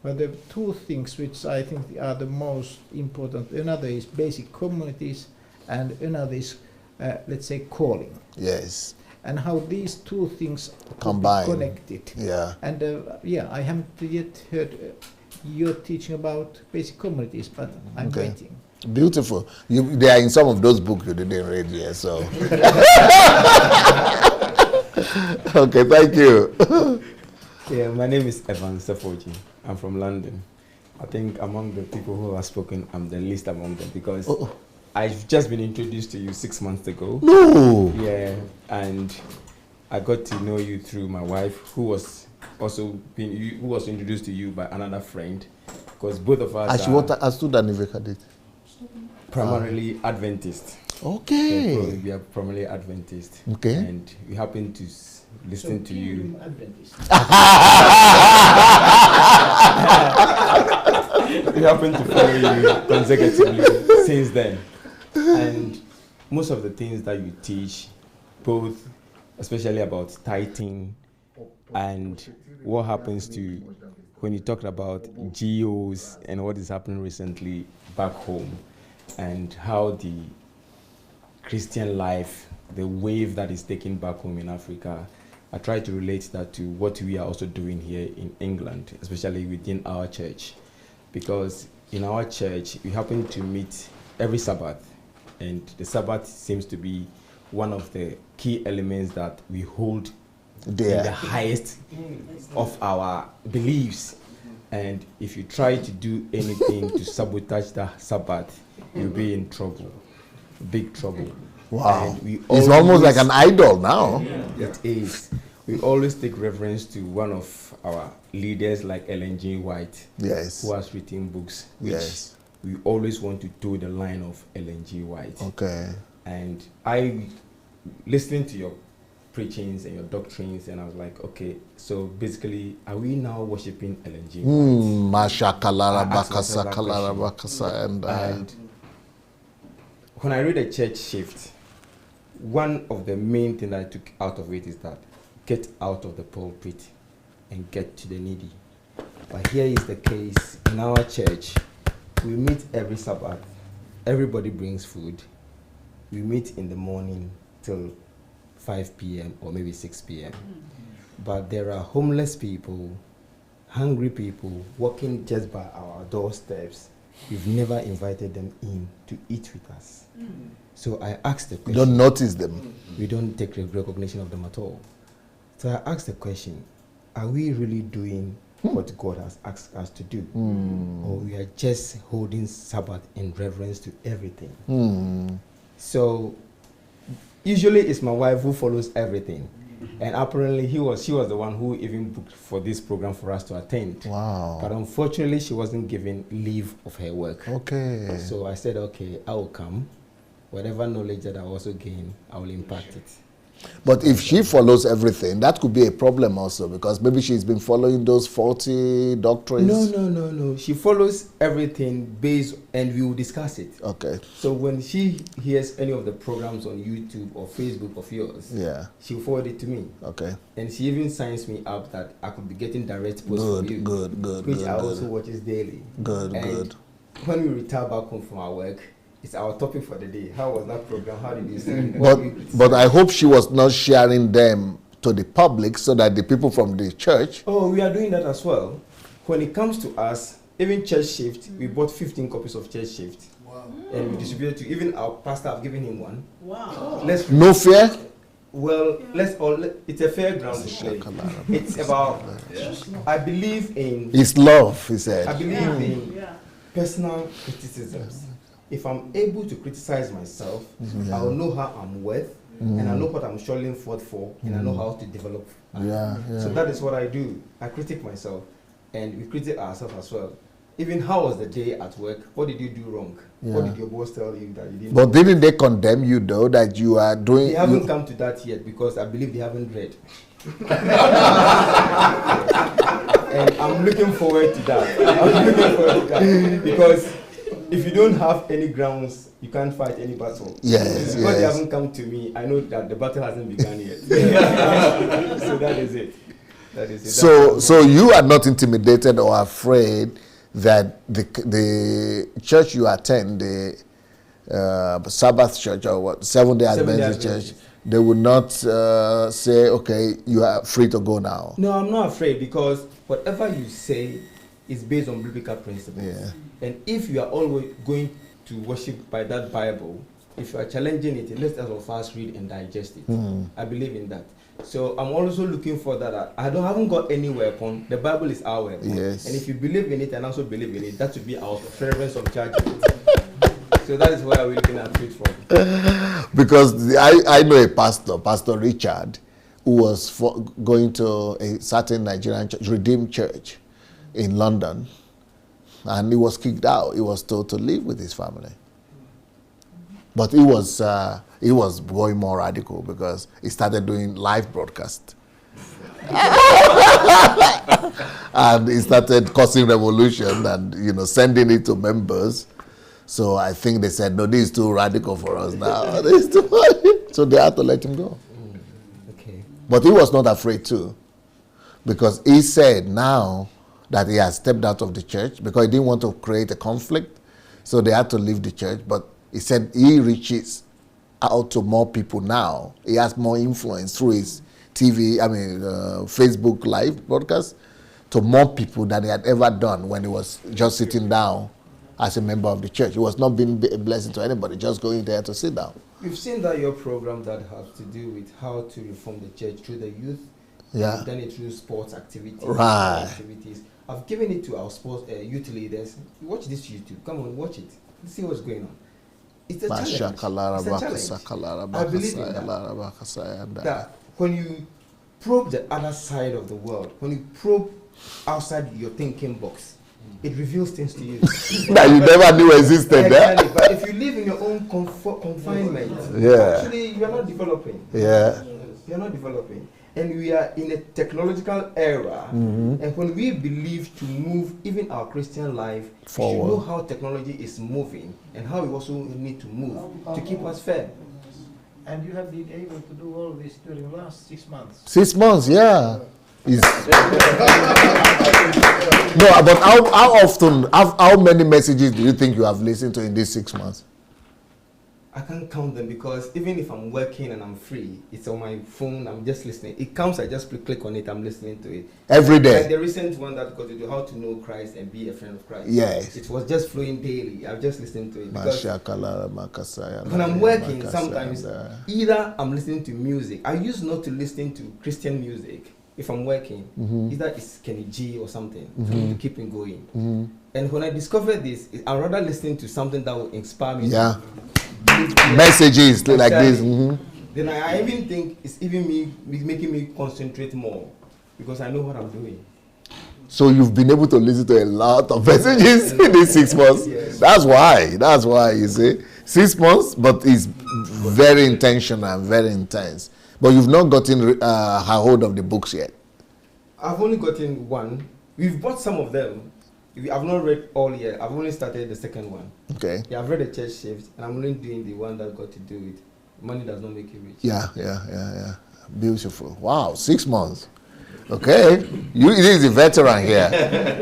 well, there are two things which I think are the most important. Another is basic communities, and another is, let's say, calling. Yes. And how these two things Combine. connected. Yeah. And I haven't yet heard your teaching about basic communities, but I'm waiting. Beautiful. They are in some of those books you didn't read yet, so. Okay, thank you. Yeah, my name is Edmund. I'm from London. I think among the people who have spoken, I'm the least among them because I've just been introduced to you 6 months ago. No. Yeah, and I got to know you through my wife, who was introduced to you by another friend, because both of us are primarily Adventist. Okay. Yeah, we are primarily Adventist. Okay. And we happen to listen to you. Adventist. We happen to follow you consecutively since then. And most of the things that you teach, both especially about tithing and what happens to when you talked about geos and what is happening recently back home, and how the Christian life, the wave that is taken back home in Africa, I try to relate that to what we are also doing here in England, especially within our church. Because in our church, we happen to meet every Sabbath, and the Sabbath seems to be one of the key elements that we hold in the highest of our beliefs. And if you try to do anything to sabotage the Sabbath, you'll be in trouble, big trouble. Wow. It's almost like an idol now. It is. We always take reference to one of our leaders like Ellen G. White, Yes. who has written books, which Yes. we always want to toe the line of Ellen G. White. Okay. And I listening to your preachings and your doctrines, and I was like, okay, so basically, are we now worshiping Ellen G. White? Masha Kalara I asked Bakasa myself that Kalara question. Bakasa And when I read a church shift, one of the main things I took out of it is that get out of the pulpit and get to the needy. But here is the case in our church. We meet every Sabbath. Everybody brings food. We meet in the morning till 5 p.m. or maybe 6 p.m. But there are homeless people, hungry people walking just by our doorsteps. We've never invited them in to eat with us. So I asked the question. Don't notice them. We don't take recognition of them at all. So I asked the question, are we really doing what God has asked us to do? Or we are just holding Sabbath in reverence to everything? So usually it's my wife who follows everything. And apparently she was the one who even booked for this program for us to attend. Wow. But unfortunately she wasn't given leave of her work. Okay. So I said, okay, I will come. Whatever knowledge that I also gain, I will impact it. But if she follows everything, that could be a problem also, because maybe she's been following those faulty doctrines. No. She follows everything based, and we will discuss it. Okay. So when she hears any of the programs on YouTube or Facebook of yours, Yeah. she'll forward it to me. Okay. And she even signs me up that I could be getting direct posts from you. Good. Which I also watches daily. Good. When we retire back home from our work, it's our topic for the day. How was that program? How did you see it? But I hope she was not sharing them to the public so that the people from the church. Oh, we are doing that as well. When it comes to us, even Church Shift, we bought 15 copies of Church Shift. Wow. And we distribute to even our pastor. I've given him one. Wow. Let's No fear? well, it's a fairground display. It's about. I believe in. It's love, he said. I believe in Yeah. personal criticisms. If I'm able to criticize myself, I'll know how I'm worth, and I know what I'm struggling forth for, and I know how to develop. Yeah, So yeah. that is what I do. I critique myself, and we critique ourselves as well. Even how was the day at work? What did you do wrong? What Yeah. did your boss tell you that you didn't? But didn't they condemn you though that you are doing? They haven't come to that yet because I believe they haven't read. And I'm looking forward to that. I'm looking forward to that because if you don't have any grounds, you can't fight any battle. Yes, Because they yes. haven't come to me, I know that the battle hasn't begun yet. So that is it. That is it. So you are not intimidated or afraid that the church you attend, the Sabbath church or what, Seventh-day Adventist church, they would not say, okay, you are free to go now. No, I'm not afraid because whatever you say is based on biblical principles. Yeah. And if you are always going to worship by that Bible, if you are challenging it, let us all fast read and digest it. I believe in that. So I'm also looking for that. I haven't got any weapon. The Bible is our weapon. Yes. And if you believe in it and also believe in it, that would be our preference of judgment. So that is where we're looking at it from. Because I know a pastor, Pastor Richard, who was going to a certain Nigerian church, Redeemed Church in London, and he was kicked out. He was told to live with his family. But he was going more radical because he started doing live broadcast. And he started causing revolution and sending it to members. So I think they said, no, this is too radical for us now. This is too much. So they had to let him go. Okay. But he was not afraid too, because he said now that he has stepped out of the church because he didn't want to create a conflict. So they had to leave the church. But he said he reaches out to more people now. He has more influence through his Facebook live broadcast to more people than he had ever done when he was just sitting down as a member of the church. He was not being a blessing to anybody, just going there to sit down. We've seen that your program that has to do with how to reform the church through the youth. Yeah. We've done it through sports activities. Right. I've given it to our sports youth leaders. Watch this YouTube. Come on, watch it. See what's going on. It's a challenge. It's a challenge. I believe in that when you probe the other side of the world, when you probe outside your thinking box, it reveals things to you that you never knew existed. Exactly. But if you live in your own confinement, actually you are not developing. Yeah. You are not developing. And we are in a technological era, and when we believe to move even our Christian life, forward, we should know how technology is moving and how we also need to move to keep us fair. And you have been able to do all this during the last 6 months. 6 months, yeah. No, but how often, how many messages do you think you have listened to in these 6 months? I can't count them because even if I'm working and I'm free, it's on my phone, I'm just listening. It comes, I just click on it, I'm listening to it. Every day? Like the recent one that got to do how to know Christ and be a friend of Christ. Yes. It was just flowing daily. I've just listened to it. Because when I'm working, sometimes either I'm listening to music. I used not to listen to Christian music if I'm working. Either it's Kenny G or something to keep me going. And when I discovered this, I'd rather listen to something that will inspire me. Yeah. Messages like this. Then I even think it's even making me concentrate more because I know what I'm doing. So you've been able to listen to a lot of messages in these 6 months. Yes. That's why you see 6 months, but it's very intentional and very intense. But you've not gotten a hold of the books yet. I've only gotten one. We've bought some of them. I've not read all yet. I've only started the second one. Okay. Yeah, I've read the church shift, and I'm only doing the one that got to do with money does not make you rich. Yeah. Beautiful. Wow, 6 months. Okay. He's a veteran here.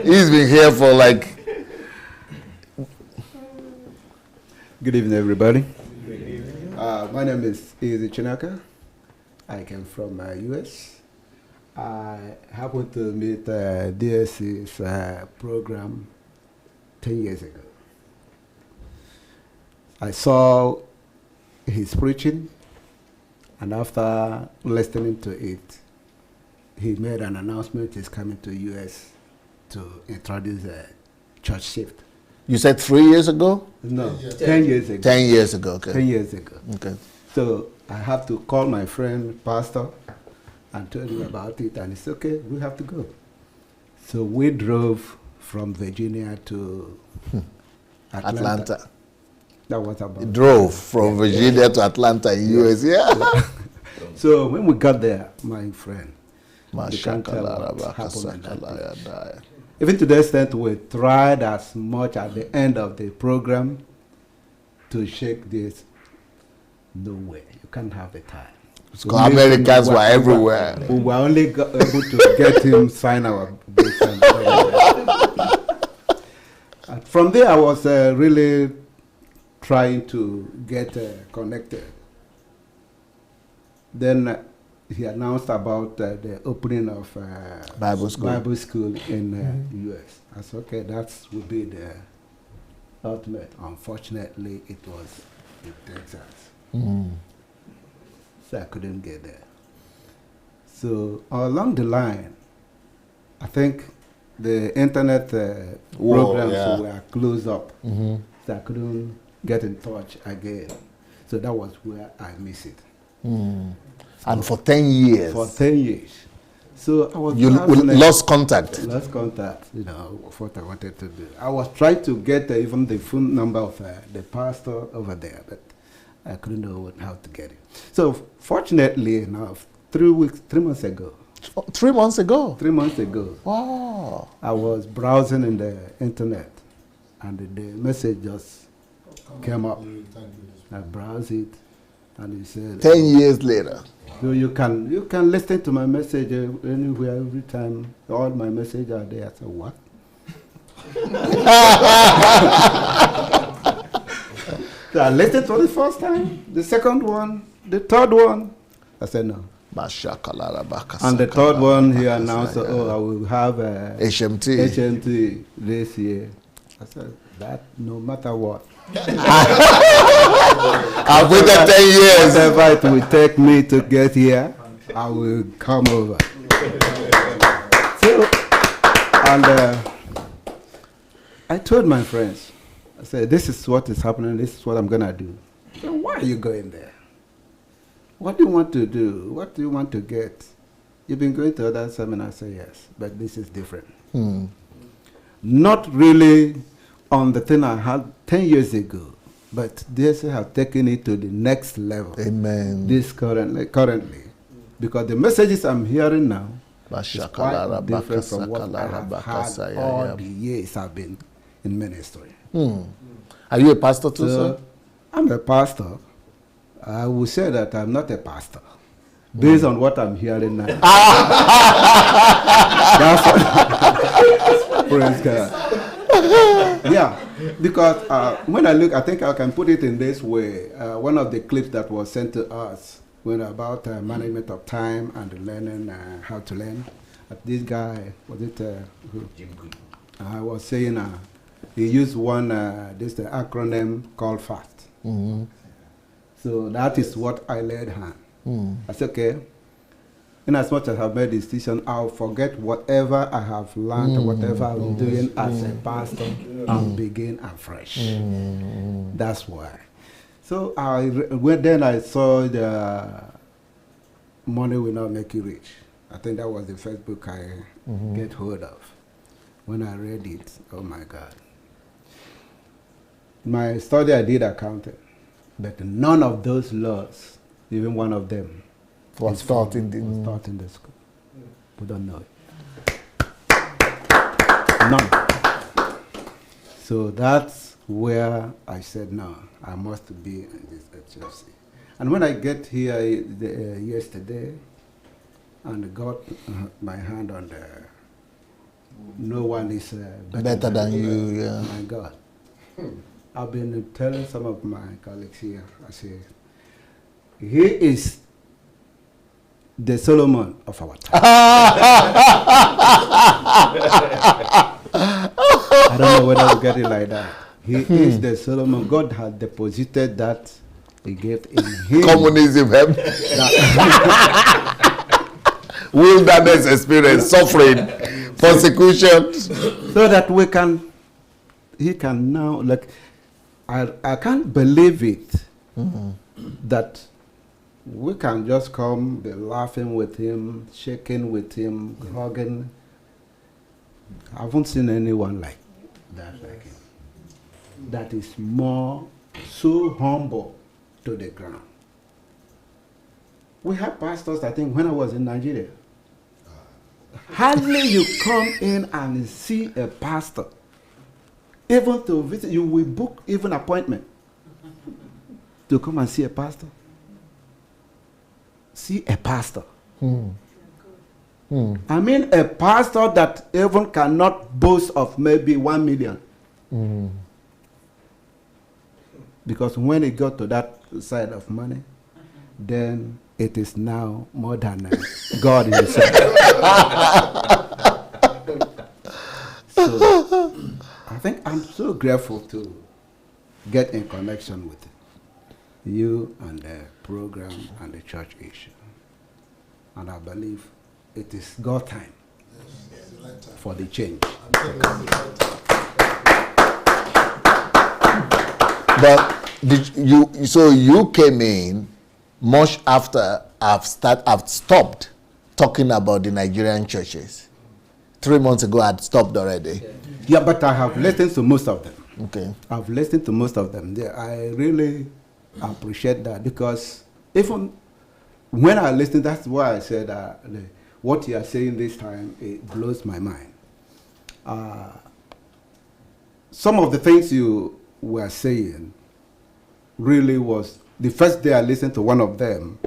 He's been here for like. Good evening, everybody. My name is Izzy Chinaka. I came from US. I happened to meet DSC's program 10 years ago. I saw his preaching, and after listening to it, he made an announcement he's coming to US to introduce a church shift. You said 3 years ago? No, 10 years ago. 10 years ago, okay. 10 years ago. Okay. So I have to call my friend, pastor, and tell him about it, and it's okay, we have to go. So we drove from Virginia to Atlanta. That was about. You drove from Virginia to Atlanta in US, yeah. So when we got there, my friend, Mashakalarabakasakalayadaya. even to the extent we tried as much at the end of the program to shake this. No way, you can't have the time. So Americans were everywhere. We were only able to get him sign our books. And from there, I was really trying to get connected. Then he announced about the opening of Bible school. In US. I said, okay, that would be the ultimate. Unfortunately, it was in Texas. So I couldn't get there. So along the line, I think the internet programs were closed up. So I couldn't get in touch again. So that was where I missed it. And for 10 years? For 10 years. So I was lost contact? Lost contact, you know, of what I wanted to do. I was trying to get even the phone number of the pastor over there, but I couldn't know how to get it. So fortunately enough, 3 months ago. 3 months ago? 3 months ago. Wow. I was browsing in the internet, and the message just came up. I browsed it, and it said 10 years later. So you can listen to my message anywhere, every time. All my messages are there. I said, what? So I listened for the first time, the second one, the third one. I said no. And the third one, he announced, I will have a HMT this year. I said, that no matter what. I've waited 10 years. Whatever it will take me to get here, I will come over. So, and I told my friends, I said, this is what is happening, this is what I'm going to do. So why are you going there? What do you want to do? What do you want to get? You've been going to other seminars, I say yes, but this is different. Not really on the thing I had 10 years ago, but this have taken it to the next level. Amen. This currently, because the messages I'm hearing now is quite different from what I have had all the years I've been in ministry. Are you a pastor too, sir? I'm a pastor. I would say that I'm not a pastor, based on what I'm hearing now. Praise God. Yeah, because when I look, I think I can put it in this way. One of the clips that was sent to us when about management of time and learning how to learn. This guy, was it who? I was saying he used one, this the acronym called FAST. So that is what I laid hand. I said, okay, in as much as I've made this decision, I'll forget whatever I have learned, whatever I'm doing as a pastor, and begin afresh. That's why. So then I saw the money will not make you rich. I think that was the first book I get hold of. When I read it, oh my God. My study, I did accounting, but none of those laws, even one of them, was taught in the school. We don't know it. None. So that's where I said, no, I must be in this HFC. And when I get here yesterday, and got my hand on the, no one is better than you. Yeah. My God. I've been telling some of my colleagues here, I say, he is the Solomon of our time. I don't know whether we get it like that. He is the Solomon. God has deposited that He gave in him. Communism, wilderness experience, suffering, persecution. So that he can now, like, I can't believe it that we can just come, be laughing with him, shaking with him, hugging. I haven't seen anyone like that, like him. That is more so humble to the ground. We have pastors, I think, when I was in Nigeria. Hardly you come in and see a pastor. Even to visit, you will book even appointment to come and see a pastor. See a pastor. I mean a pastor that even cannot boast of maybe 1 million. Because when it got to that side of money, then it is now more than God himself. So I think I'm so grateful to get in connection with you and the program and the church issue. And I believe it is God time for the change. But you came in much after I've stopped talking about the Nigerian churches. 3 months ago, I'd stopped already. Yeah, but I have listened to most of them. Okay. I've listened to most of them. I really appreciate that, because even when I listen, that's why I said what you are saying this time, it blows my mind. Some of the things you were saying really was, the first day I listened to one of them,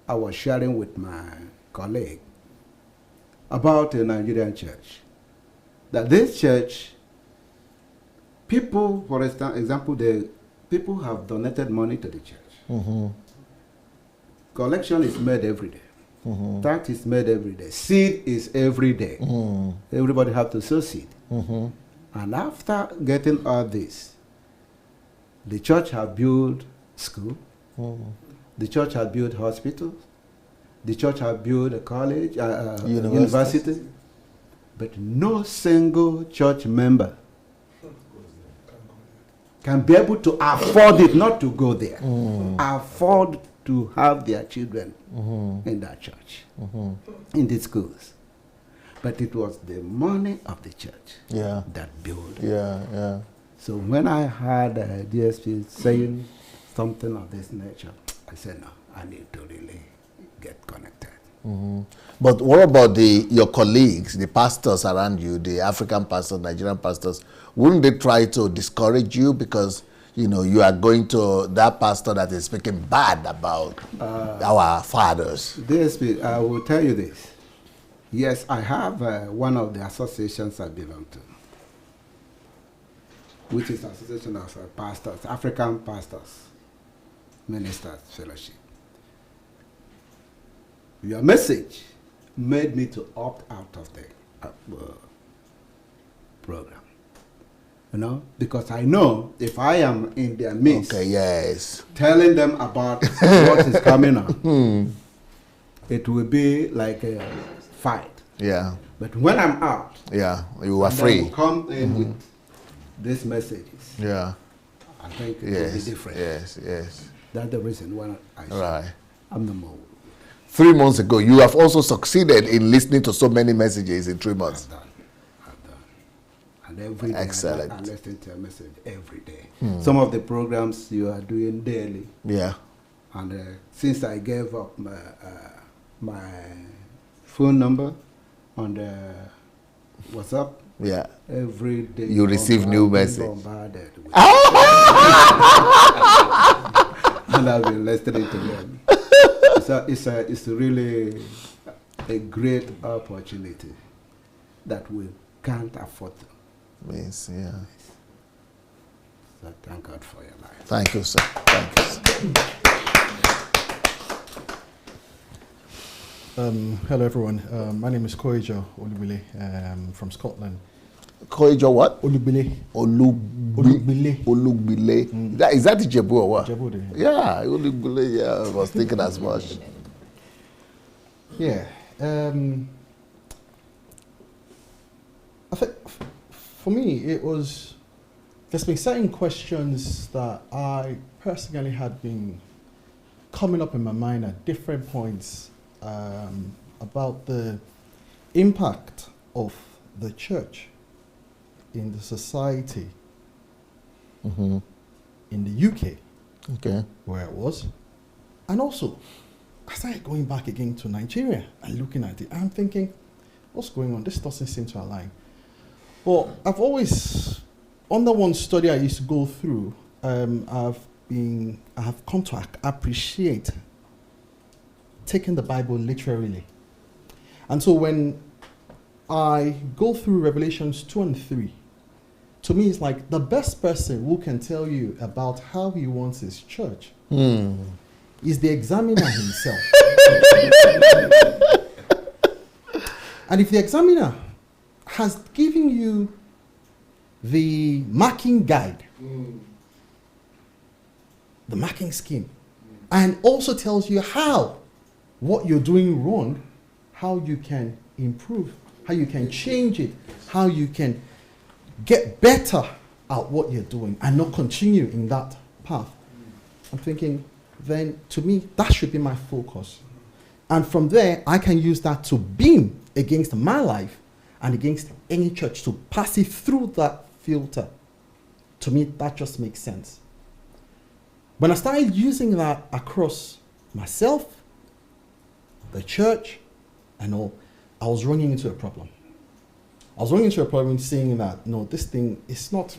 I was sharing with my colleague about a Nigerian church. That this church, people, for example, people have donated money to the church. Collection is made every day. Tax is made every day. Seed is every day. Everybody have to sow seed. And after getting all this, the church have built school. The church have built hospitals. The church have built a college, university. But no single church member can be able to afford it not to go there. Afford to have their children in that church, in the schools. But it was the money of the church that built it. So when I heard DSP saying something of this nature, I said, no, I need to really get connected. But what about your colleagues, the pastors around you, the African pastors, Nigerian pastors? Wouldn't they try to discourage you because you are going to that pastor that is speaking bad about our fathers? DSP, I will tell you this. Yes, I have one of the associations I belong to, which is Association of Pastors, African Pastors, Ministers Fellowship. Your message made me to opt out of the program. Because I know if I am in their midst, telling them about what is coming on, it will be like a fight. Yeah. But when I'm out, you are free. Will come in with these messages. Yeah. I think it will be different. Yes. That's the reason why I'm the more. 3 months ago, you have also succeeded in listening to so many messages in 3 months. I've done. And every day excellent. I listen to a message every day. Some of the programs you are doing daily. Yeah. And since I gave up my phone number on the WhatsApp, every day you receive new message. And I've been listening to them. It's really a great opportunity that we can't afford to. Yes, So thank God for your life. Thank you, sir. Thank you, sir. Hello, everyone. My name is Kojo from Scotland. Kojo what? Olugbile. Olugbile. Olugbile. Is that Ijebu or what? Ijebu, yeah, Olugbile, yeah, I was thinking as much. Yeah. I think for me, it was, there's been certain questions that I personally had been coming up in my mind at different points about the impact of the church in the society in the UK, where I was. And also, I started going back again to Nigeria and looking at it. I'm thinking, what's going on? This doesn't seem to align. Well, I've always, under one study I used to go through, I have come to appreciate taking the Bible literally. And so when I go through Revelations 2 and 3, to me it's like the best person who can tell you about how he wants his church is the examiner himself. And if the examiner has given you the marking guide, the marking scheme, and also tells you how, what you're doing wrong, how you can improve, how you can change it, how you can get better at what you're doing and not continue in that path. I'm thinking, then to me, that should be my focus. And from there, I can use that to beam against my life and against any church, to pass it through that filter. To me, that just makes sense. When I started using that across myself, the church, and all, I was running into a problem. I was running into a problem saying that, no, this thing is not,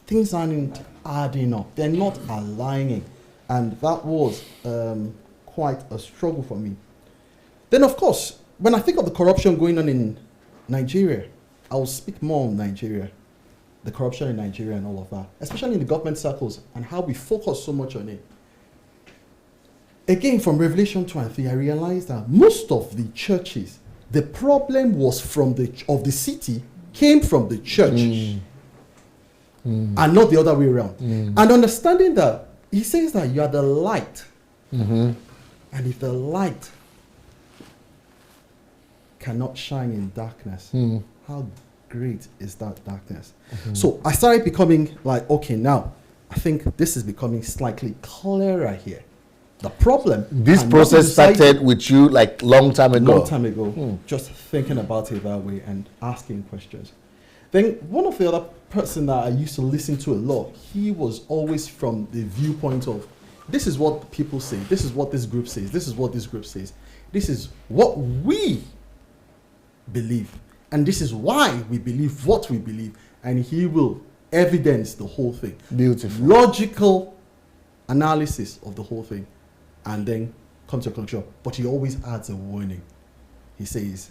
things aren't adding up. They're not aligning. And that was quite a struggle for me. Then, of course, when I think of the corruption going on in Nigeria, I will speak more on Nigeria, the corruption in Nigeria and all of that, especially in the government circles and how we focus so much on it. Again, from Revelation 2 and 3, I realized that most of the churches, the problem was from the city, came from the church, and not the other way around. And understanding that, he says that you are the light. And if the light cannot shine in darkness, how great is that darkness? So I started becoming like, okay, now I think this is becoming slightly clearer here. The problem. This process started with you like long time ago. Just thinking about it that way and asking questions. Then one of the other person that I used to listen to a lot, he was always from the viewpoint of, this is what people say, this is what this group says, this is what this group says, this is what we believe, and this is why we believe what we believe, and he will evidence the whole thing. Beautiful. Logical analysis of the whole thing, and then come to a conclusion. But he always adds a warning. He says,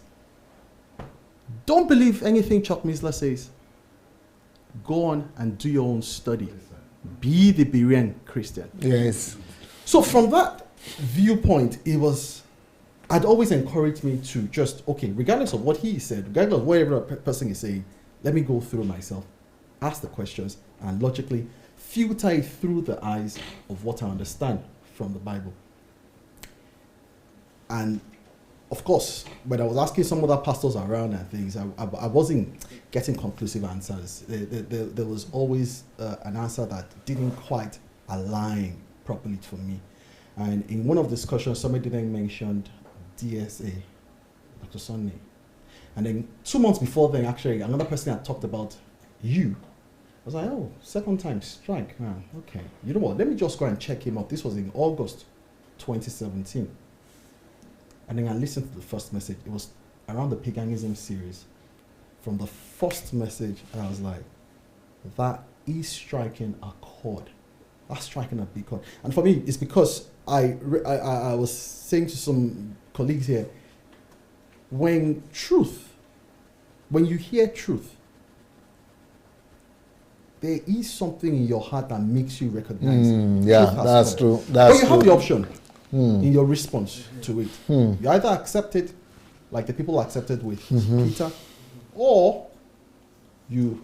don't believe anything Chuck Missler says. Go on and do your own study. Be the Berean Christian. Yes. So from that viewpoint, I'd always encouraged me to just, okay, regardless of what he said, regardless of whatever person is saying, let me go through myself, ask the questions, and logically filter it through the eyes of what I understand from the Bible. And of course, when I was asking some other pastors around and things, I wasn't getting conclusive answers. There was always an answer that didn't quite align properly for me. And in one of the discussions, somebody then mentioned DSA, Dr. Sonny. And then 2 months before then, actually, another person had talked about you. I was like, oh, second time strike. Man, okay. You know what? Let me just go and check him out. This was in August 2017. And then I listened to the first message. It was around the paganism series. From the first message, I was like, that is striking a chord. That's striking a big chord. And for me, it's because I was saying to some colleagues here, when you hear truth, there is something in your heart that makes you recognize. Yeah, that's true. But you have the option in your response to it. You either accept it like the people accepted with Peter, or you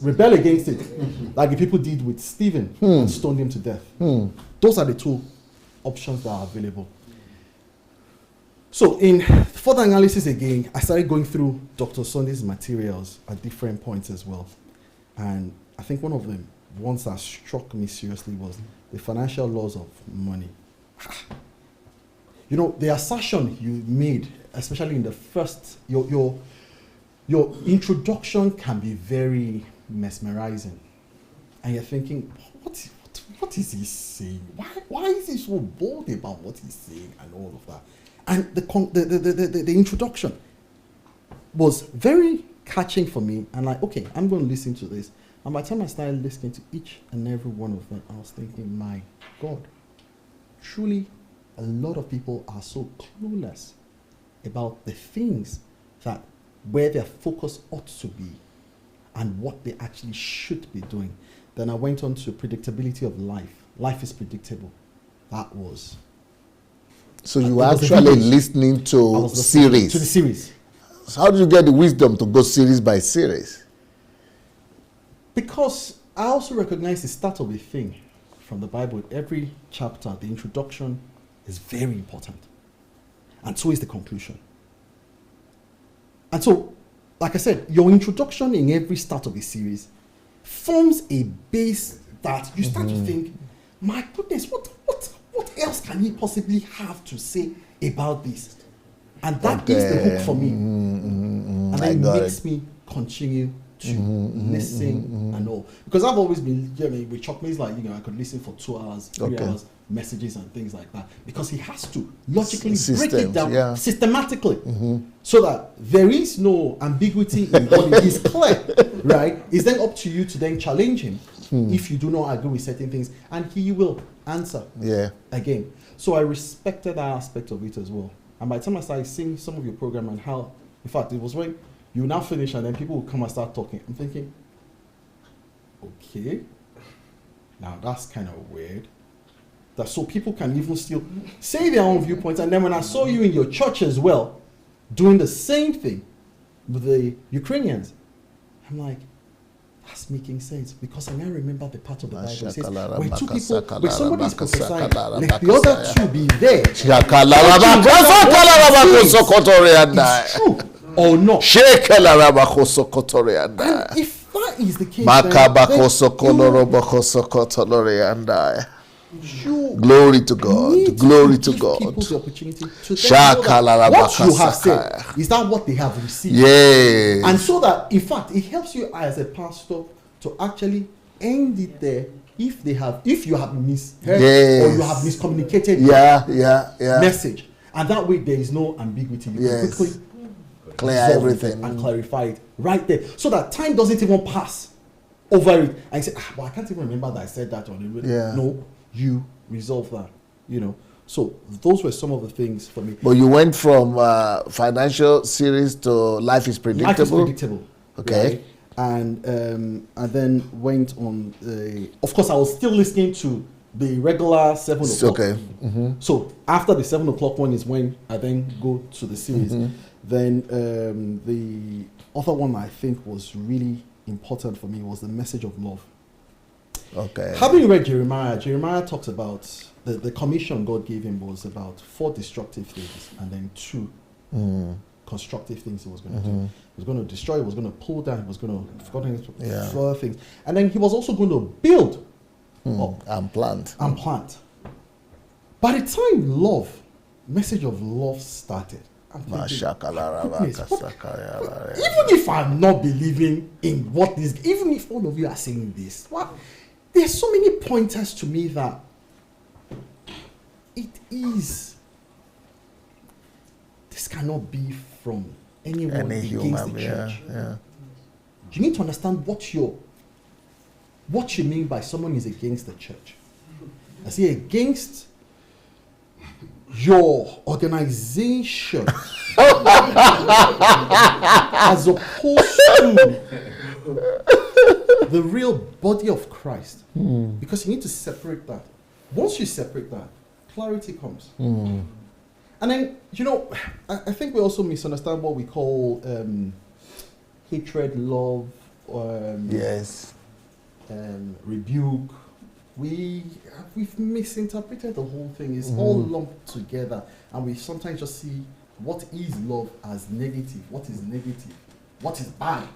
rebel against it, like the people did with Stephen and stoned him to death. Those are the two options that are available. So in further analysis again, I started going through Dr. Sunday's materials at different points as well. And I think one of the ones that struck me seriously was the financial laws of money. You know, the assertion you made, especially in the first, your introduction can be very mesmerizing. And you're thinking, what is he saying? Why is he so bold about what he's saying and all of that? And the introduction was very catching for me. And like, okay, I'm going to listen to this. And by the time I started listening to each and every one of them, I was thinking, my God, truly a lot of people are so clueless about the things that where their focus ought to be and what they actually should be doing. Then I went on to predictability of life. Life is predictable. That was. So you were actually listening to series. To the series. So how did you get the wisdom to go series by series? Because I also recognize the start of a thing from the Bible. Every chapter, the introduction is very important. And so is the conclusion. And so, like I said, your introduction in every start of a series forms a base that you start to think, my goodness, what else can he possibly have to say about this? And that is the hook for me. And it makes me continue to listen and all. Because I've always been, with Chuck Mays, like, I could listen for 2 hours, 3 hours, messages and things like that. Because he has to logically break it down systematically so that there is no ambiguity in what it is clear, right? It's then up to you to then challenge him if you do not agree with certain things, and he will answer again. So I respected that aspect of it as well. And by the time I started seeing some of your program and how, in fact, it was when you now finish and then people will come and start talking. I'm thinking, okay, now that's kind of weird. That so people can even still say their own viewpoints. And then when I saw you in your church as well, doing the same thing with the Ukrainians, I'm like, that's making sense, because I now remember the part of the Bible that says, when two people, when somebody is prophesying, let the other two be there. It's true or not. And if that is the case, glory to God. Glory to God. People the opportunity to what you have said, is that what they have received? Yes. And so that, in fact, it helps you as a pastor to actually end it there if you have misheard or you have miscommunicated message. And that way there is no ambiguity. You can quickly clear everything and clarify it right there, so that time doesn't even pass over it and say, I can't even remember that I said that on the radio. No, you resolve that, So those were some of the things for me. But you went from financial series to Life is Predictable. Life is Predictable. Okay. Right? And then went on of course I was still listening to the regular 7 o'clock. Okay. So after the 7 o'clock one is when I then go to the series. Then the other one I think was really important for me was the message of love. Okay. Having read Jeremiah talks about the commission God gave him was about 4 destructive things and then 2 constructive things he was going to do. He was going to destroy, he was going to pull down, he was going to further things. And then he was also going to build up and plant. By the time message of love started, I'm thinking, even if I'm not believing in what this, even if all of you are saying this, there's so many pointers to me that this cannot be from anyone against the church. You need to understand what you mean by someone is against the church. I say against your organization as opposed to the real body of Christ. Because you need to separate that. Once you separate that, clarity comes. And then, I think we also misunderstand what we call hatred, love, Yes. rebuke. We've misinterpreted the whole thing. It's all lumped together, and we sometimes just see what is love as negative, what is negative, what is bad.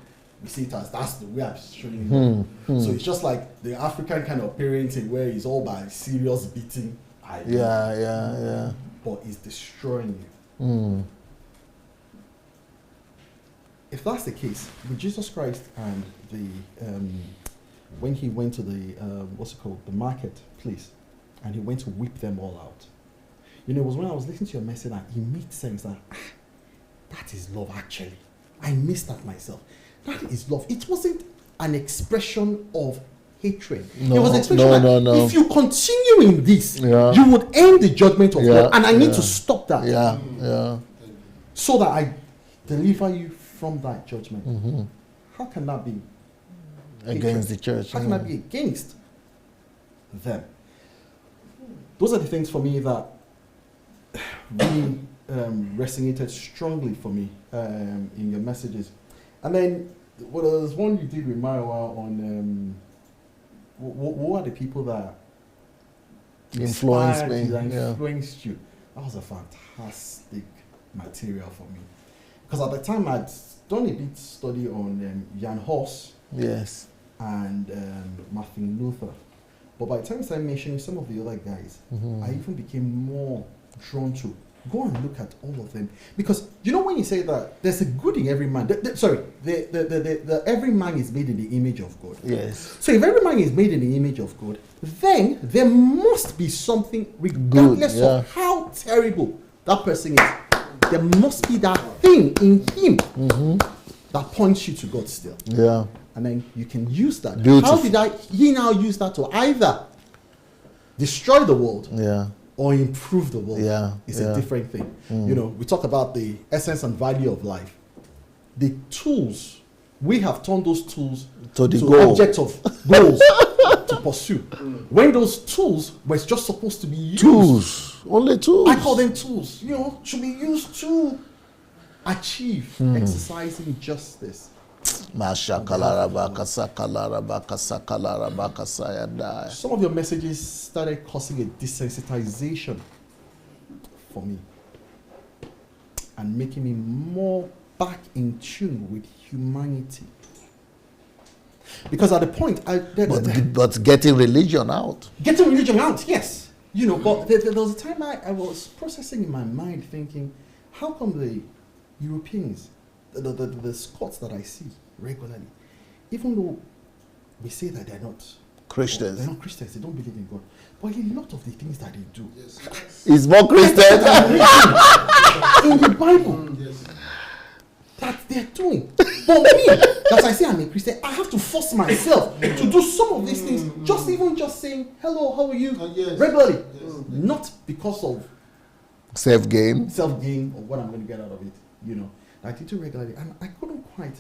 We see it as that's the way I'm showing love. So it's just like the African kind of parenting where it's all by serious beating. Yeah. But it's destroying you. If that's the case, with Jesus Christ and the when he went to the the marketplace, and he went to whip them all out. You know, it was when I was listening to your message that he made sense that that is love actually. I missed that myself. That is love. It wasn't an expression of hatred. No, it was an expression that no. if you continue in this, Yeah. you would end the judgment of God. And I need to Yeah. stop that. Yeah. So that I deliver you from that judgment. How can that be Against hatred? the church. How can that be against them? Those are the things for me that really resonated strongly for me in your messages. And then there was one you did with Maiwa on what are the people that Influenced inspired me, you, that yeah. influenced you? That was a fantastic material for me. Because at the time I'd done a bit study on Jan Hus Yes. and Martin Luther. But by the time I started mentioning some of the other guys, I even became more drawn to go and look at all of them. Because you know when you say that there's a good in every man, the every man is made in the image of God. Yes. So if every man is made in the image of God, then there must be something, regardless yeah. of how terrible that person is, there must be that thing in him that points you to God still. Yeah. And then you can use that. Beautiful. How did he now use that to either destroy the world Yeah. or improve the world? Yeah, It's yeah. a different thing. You know, we talk about the essence and value of life. The tools, we have turned those tools To the goal. objects of goals to pursue. When those tools were just supposed to be used. Tools. Only tools. I call them tools, you know, should be used to achieve exercising justice. Some of your messages started causing a desensitization for me and making me more back in tune with humanity. Because at the point, But getting religion out. getting religion out, yes. You know, but there was a time I was processing in my mind thinking, how come the Europeans, the Scots that I see regularly, even though we say that they're not Christians. they're not Christians, they don't believe in God, but a lot of the things that they do Is more Christian. in the Bible that they're doing. But me, as I say I'm a Christian, I have to force myself to do some of these things, just saying hello, how are you, regularly, not because of Self-gain. self-gain or what I'm going to get out of it, you know. I did it regularly, and I couldn't quite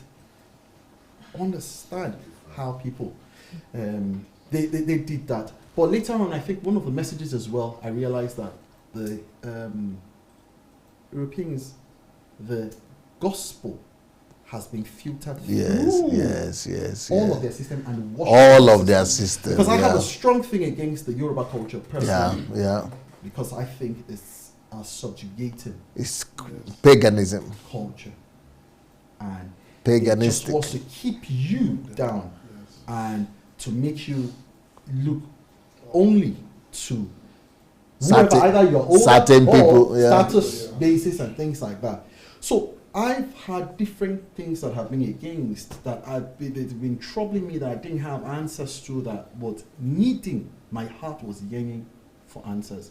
understand how people they did that. But later on, I think one of the messages as well, I realized that the Europeans, the gospel has been filtered through Yes. all of their system and washed All out of their system. because I have a strong thing against the Yoruba culture personally. Yeah. Because I think it's a subjugating It's paganism. culture, and Paganistic. it just wants to keep you down and to make you look only to Certain- whoever, either you're older certain or people, yeah. status basis and things like that. So I've had different things that have been against that it's been troubling me that I didn't have answers to, that was needing, my heart was yearning for answers.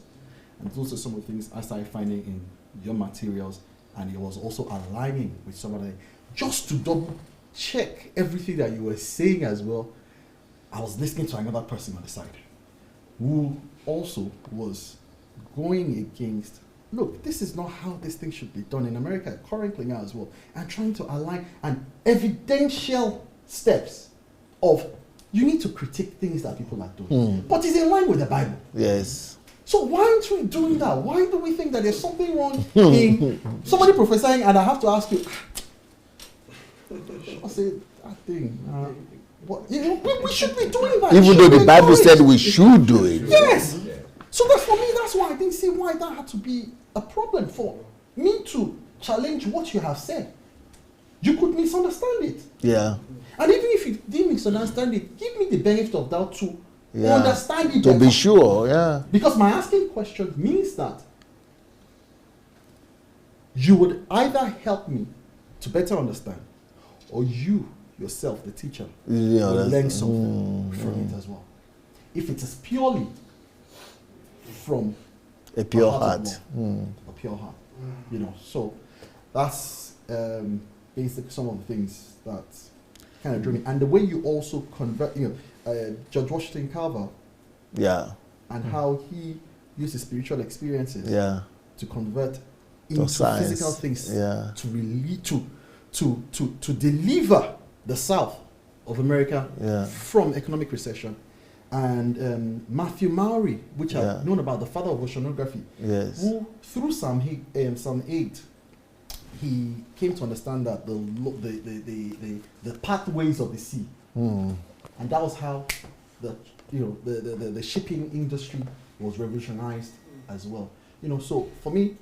And those are some of the things I started finding in your materials, and it was also aligning with somebody. Just to double check everything that you were saying as well, I was listening to another person on the side who also was going against, look, this is not how this thing should be done in America currently now as well, and trying to align and evidential steps of you need to critique things that people are doing, but it's in line with the Bible. Yes. So why aren't we doing that? Why do we think that there's something wrong in somebody prophesying, and I have to ask you, I say that thing. What, you know, we should be doing that. Even though the Bible said we should do it. Yes. So that's for me. That's why I didn't see why that had to be a problem for me to challenge what you have said. You could misunderstand it. Yeah. And even if you didn't misunderstand it, give me the benefit of doubt to understand it To better. be sure, yeah. Because my asking questions means that you would either help me to better understand, or you yourself, the teacher, Yeah, will that's- learn something from it as well. If it is purely from A pure of heart. love, a pure heart, you know. So that's basically some of the things that kind of drew me. And the way you also convert, you know, George Washington Carver, Yeah. and how he used his spiritual experiences Yeah. to convert into science. physical things Yeah. to really to deliver the South of America Yeah. from economic recession. And Matthew Maury, which Yeah. I've known about, the father of oceanography, Yes. who through Psalm 8, he came to understand that the pathways of the sea, and that was how the shipping industry was revolutionized as well. You know, so for me,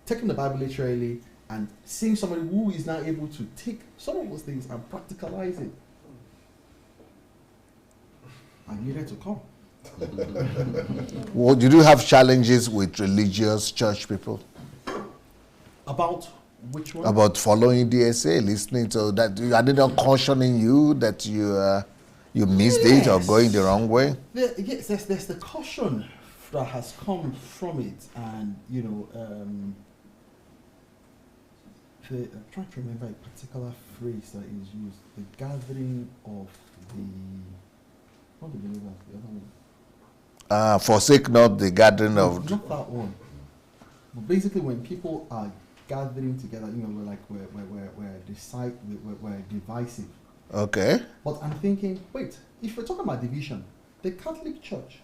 taking the Bible literally and seeing somebody who is now able to take some of those things and practicalize it, I needed to come. Well, did you have challenges with religious church people About which one? about following DSA, listening to that? Are they not cautioning you that you missed it or Yes. going the wrong way? Yes, there's the caution that has come from it, and you know, I'm trying to remember a particular phrase that is used: the gathering of the not the believers, the other one. Forsake not the gathering of. Not that one. But basically, when people are gathering together, you know, we're divisive. Okay. But I'm thinking, wait, if we're talking about division, the Catholic Church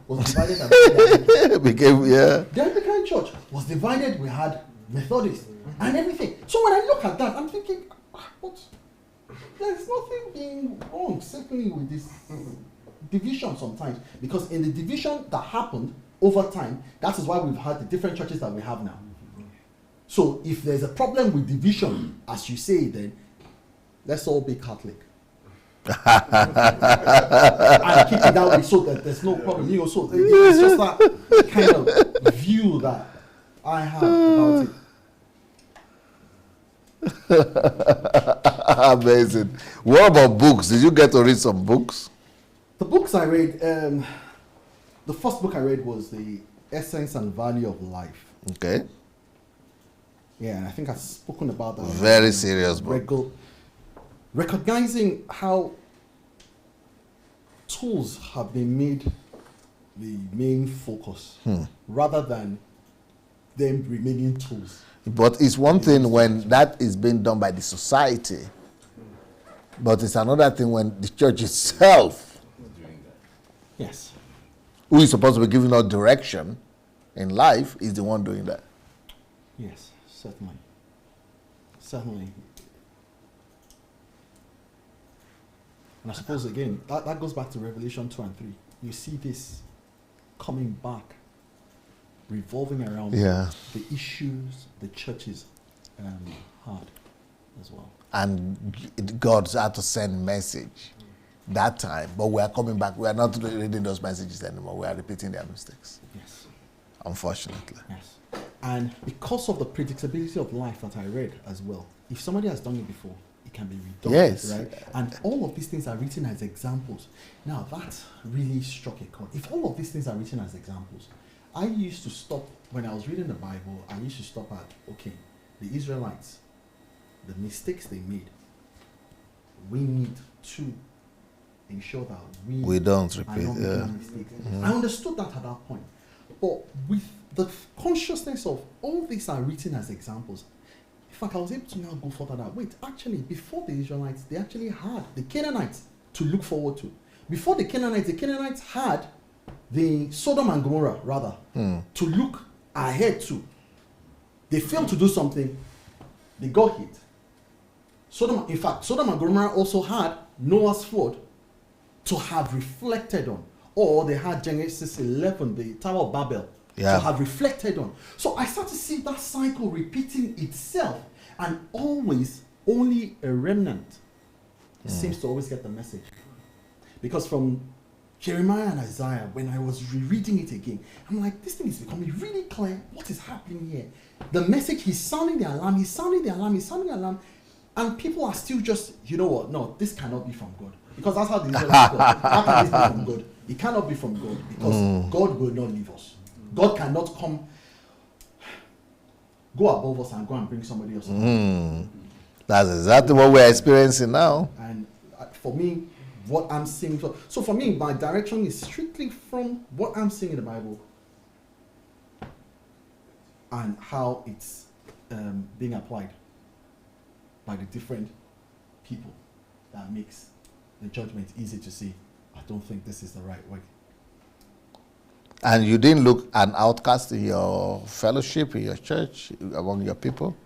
was divided. Became, yeah. The Anglican Church was divided. We had Methodists and everything. So when I look at that, I'm thinking, what? There's nothing being wrong, certainly, with this division sometimes. Because in the division that happened over time, that is why we've had the different churches that we have now. So if there's a problem with division, as you say, then let's all be Catholic. And keep it that way so that there's no problem. You know, so it's just that kind of view that I have about it. Amazing. What about books? Did you get to read some books? The books I read, the first book I read was The Essence and Value of Life. Okay. Yeah, and I think I've spoken about that. Very serious book. Recognizing how tools have been made the main focus rather than them remaining tools. But it's one thing when that is being done by the society, but it's another thing when the church itself, Yes. who is supposed to be giving us direction in life, is the one doing that. Yes, certainly. Certainly. And I suppose again, that goes back to Revelation 2 and 3. You see this coming back, revolving around Yeah. the issues the churches had as well. And God's had to send message that time, but we are coming back. We are not reading those messages anymore. We are repeating their mistakes, Yes. unfortunately. Yes. And because of the predictability of life that I read as well, if somebody has done it before, it can be redone. Yes. Right? And all of these things are written as examples. Now, that really struck a chord. If all of these things are written as examples, I used to stop, when I was reading the Bible, I used to stop at, okay, the Israelites, the mistakes they made, we need to ensure that We don't are repeat. not Yeah. making mistakes. I understood that at that point. But with the consciousness of all these are written as examples, in fact, I was able to now go further that, wait, actually, before the Israelites, they actually had the Canaanites to look forward to. Before the Canaanites had the Sodom and Gomorrah, rather, to look ahead to. They failed to do something, they got hit. In fact, Sodom and Gomorrah also had Noah's flood to have reflected on. Or they had Genesis 11, the Tower of Babel, to have reflected on. So I start to see that cycle repeating itself, and always only a remnant seems to always get the message. Because from Jeremiah and Isaiah, when I was rereading it again, I'm like, this thing is becoming really clear. What is happening here? The message, he's sounding the alarm, he's sounding the alarm, and people are still just, you know what, no, this cannot be from God. Because that's how the Israelites go. How can this be from God? It cannot be from God, because God will not leave us. God cannot go above us and go and bring somebody else. That's exactly what we're experiencing now. And for me, what I'm seeing, so for me, my direction is strictly from what I'm seeing in the Bible and how it's being applied by the different people. That makes the judgment easy to see. I don't think this is the right way. And you didn't look an outcast in your fellowship, in your church, among your people?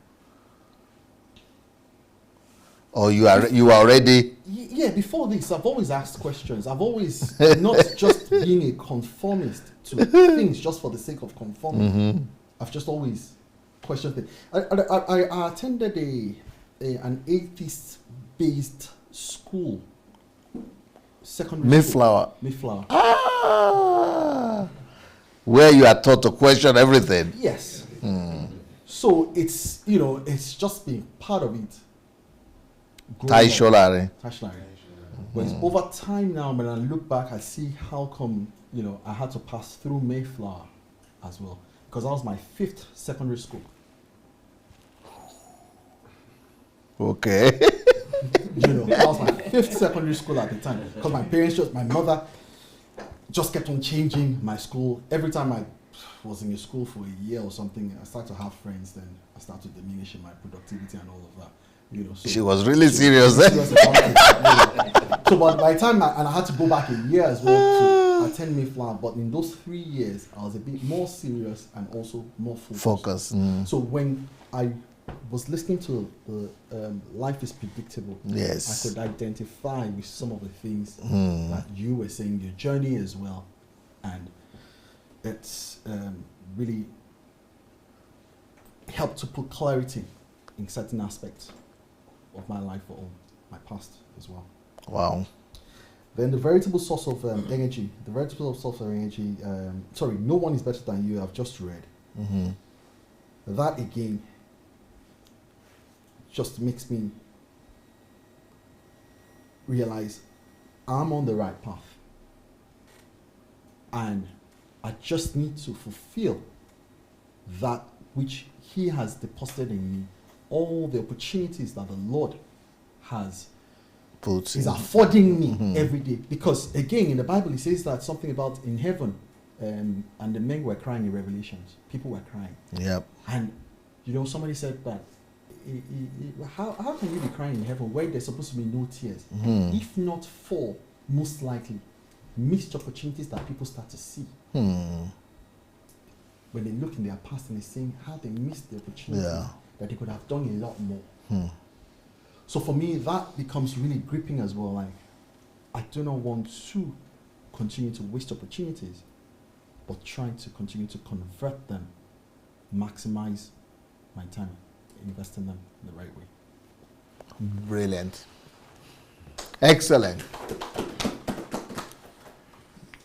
Or you are already... Yeah, before this, I've always asked questions. I've always not just being a conformist to things just for the sake of conforming. I've just always questioned it. I attended an atheist-based school, secondary school. Mayflower. Ah! Where you are taught to question everything. Yes. So it's, it's just been part of it. Taisholari. But it's over time now, when I look back, I see how come, I had to pass through Mayflower as well. Because that was my 5th secondary school. Okay. That was my 5th secondary school at the time. Because my mother just kept on changing my school. Every time I was in a school for a year or something, I started to have friends, then I started to diminish in my productivity and all of that. So she was really serious. So but by the time I had to go back a year as well to attend Mayflower, but in those 3 years, I was a bit more serious and also more focused. So when I was listening to the Life is Predictable, yes, I could identify with some of the things that you were saying, your journey as well. And it's really helped to put clarity in certain aspects of my life or my past as well. Wow. Then the veritable source of energy, no one is better than you, I've just read. That again just makes me realize I'm on the right path. And I just need to fulfill that which He has deposited in me. All the opportunities that the Lord is affording me every day. Because again, in the Bible, it says that something about in heaven, and the men were crying in Revelations. People were crying. Yep. And somebody said that, how can you be crying in heaven where there's supposed to be no tears? If not for, most likely, missed opportunities that people start to see. When they look in their past and they're saying how they missed the opportunity. That they could have done a lot more. So for me, that becomes really gripping as well. Like, I do not want to continue to waste opportunities, but trying to continue to convert them, maximize my time, invest in them in the right way. Brilliant. Excellent.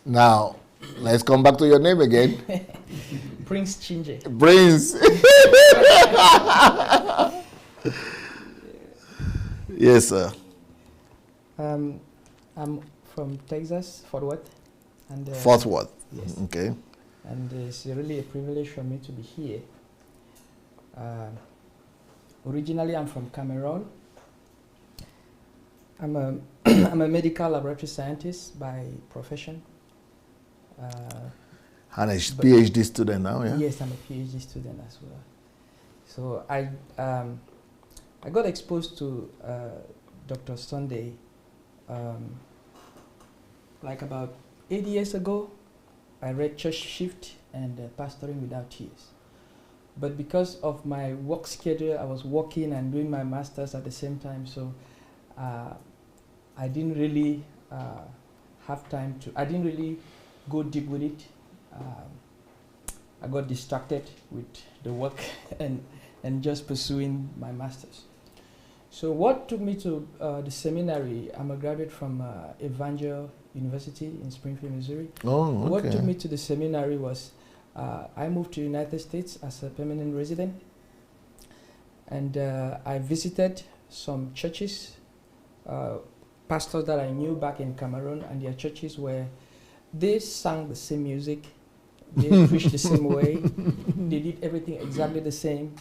Now, let's come back to your name again. Prince Chinje. Prince. Yes, sir. I'm from Texas, Fort Worth. And, Fort Worth. Yes. Okay. And it's really a privilege for me to be here. Originally, I'm from Cameroon. I'm a medical laboratory scientist by profession. And a PhD student now, yeah? Yes, I'm a PhD student as well. So I got exposed to Dr. Sunday like about 8 years ago. I read Church Shift and Pastoring Without Tears. But because of my work schedule, I was working and doing my master's at the same time, so I didn't really have time to, I didn't really go deep with it. I got distracted with the work and just pursuing my master's. So what took me to the seminary, I'm a graduate from Evangel University in Springfield, Missouri. Oh, okay. What took me to the seminary was I moved to the United States as a permanent resident, and I visited some churches, pastors that I knew back in Cameroon, and their churches where they sang the same music, they preached the same way, they did everything exactly the same.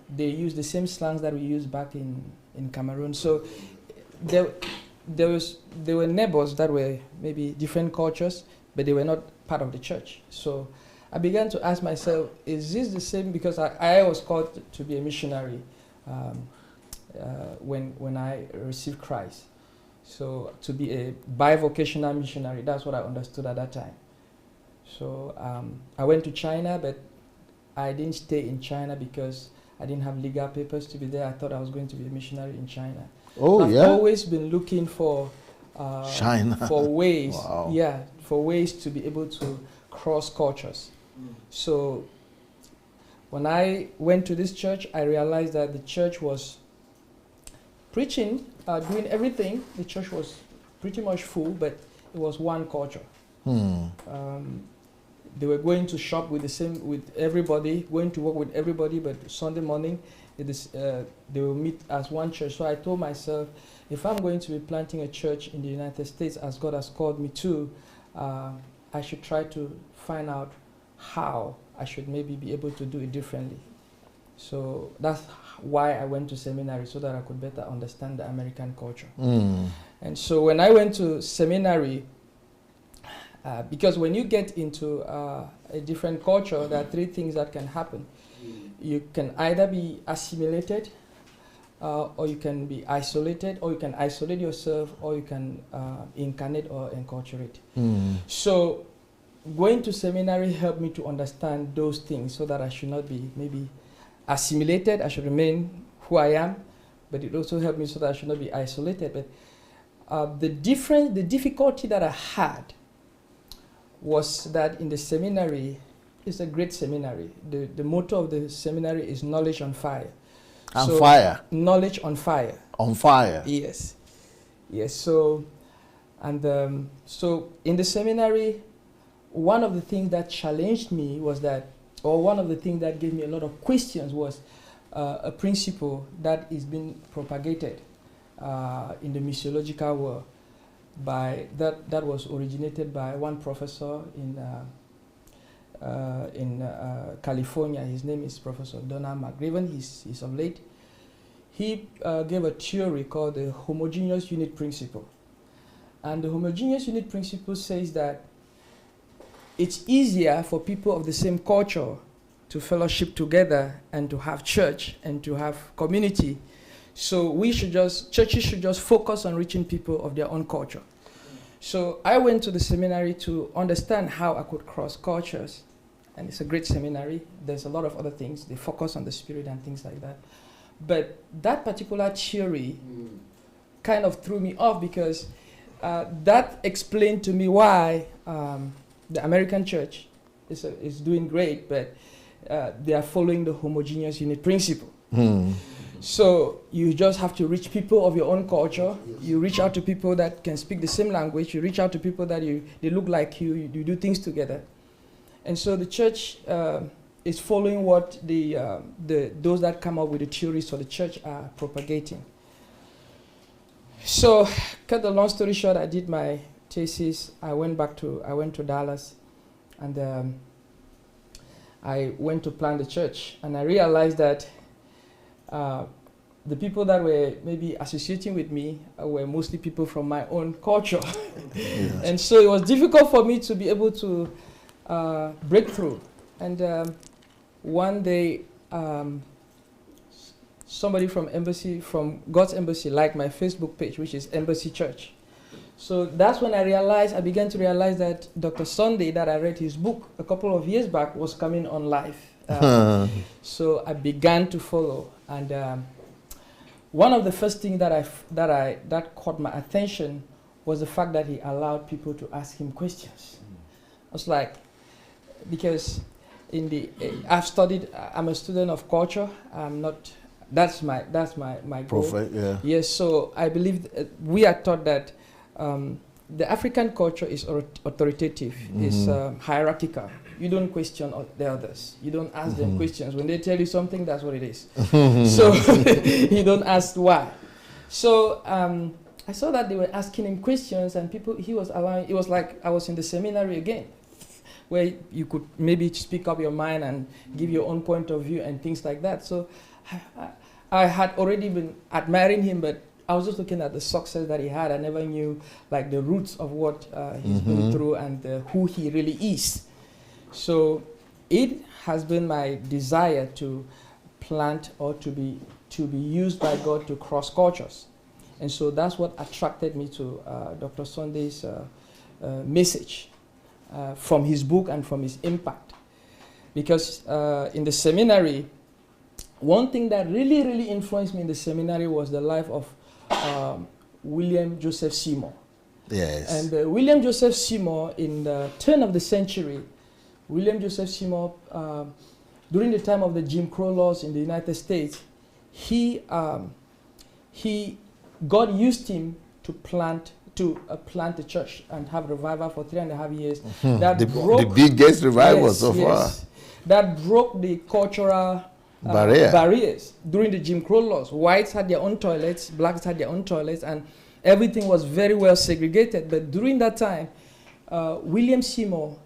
They used the same slangs that we used back in Cameroon. So there were neighbors that were maybe different cultures, but they were not part of the church. So I began to ask myself, is this the same? Because I was called to be a missionary when I received Christ. So to be a bivocational missionary, that's what I understood at that time. So I went to China, but I didn't stay in China because I didn't have legal papers to be there. I thought I was going to be a missionary in China. Oh, I've always been looking for China. For ways, Wow. for ways to be able to cross cultures. So when I went to this church, I realized that the church was preaching, doing everything. The church was pretty much full, but it was one culture. They were going to shop with everybody, going to work with everybody, but Sunday morning they will meet as one church. So I told myself, if I'm going to be planting a church in the United States as God has called me to, I should try to find out how I should maybe be able to do it differently. So that's why I went to seminary, so that I could better understand the American culture. And so when I went to seminary, because when you get into a different culture, there are three things that can happen. You can either be assimilated, or you can be isolated, or you can isolate yourself, or you can incarnate or enculturate. So going to seminary helped me to understand those things, so that I should not be maybe assimilated, I should remain who I am, but it also helped me so that I should not be isolated. But the difficulty that I had was that in the seminary, it's a great seminary. The motto of the seminary is knowledge on fire. On fire? Knowledge on fire. On fire? Yes. Yes, so in the seminary, one of the things that challenged me was that, or one of the things that gave me a lot of questions was a principle that is being propagated in the missiological world. That was originated by one professor in California. His name is Professor Donald McGraven. He's of late. He gave a theory called the homogeneous unit principle. And the homogeneous unit principle says that it's easier for people of the same culture to fellowship together and to have church and to have community. So churches should just focus on reaching people of their own culture. So I went to the seminary to understand how I could cross cultures. And it's a great seminary. There's a lot of other things. They focus on the spirit and things like that. But that particular theory kind of threw me off, because that explained to me why the American church is doing great, but they are following the homogeneous unit principle. So you just have to reach people of your own culture. You reach out to people that can speak the same language. You reach out to people that they look like you. You do things together. And so the church is following what those that come up with the theories for the church are propagating. So, cut the long story short, I did my thesis. I went to Dallas, and I went to plant the church. And I realized that the people that were maybe associating with me were mostly people from my own culture. Yes. And so it was difficult for me to be able to break through. And one day, somebody from God's Embassy liked my Facebook page, which is Embassy Church. So that's when I began to realize that Dr. Sunday, that I read his book a couple of years back, was coming on live. So I began to follow, and one of the first things that caught my attention was the fact that he allowed people to ask him questions. I was like, because I've studied. I'm a student of culture. I'm not. That's my goal. Prophet, yeah. Yes. So I believe we are taught that the African culture is authoritative. It's hierarchical. You don't question the others. You don't ask them questions. When they tell you something, that's what it is. So you don't ask why. So I saw that they were asking him questions, and he was allowing. It was like I was in the seminary again, where you could maybe speak up your mind and give your own point of view and things like that. So I had already been admiring him, but I was just looking at the success that he had. I never knew like the roots of what he's been through and who he really is. So it has been my desire to plant or to be used by God to cross cultures. And so that's what attracted me to Dr. Sunday's message from his book and from his impact. Because in the seminary, one thing that really, really influenced me in the seminary was the life of William Joseph Seymour. Yes. And William Joseph Seymour, in the turn of the century, William Joseph Seymour, during the time of the Jim Crow laws in the United States, God used him to plant a church and have revival for 3.5 years. That the biggest revival so far. That broke the cultural barriers during the Jim Crow laws. Whites had their own toilets, blacks had their own toilets, and everything was very well segregated. But during that time, William Seymour,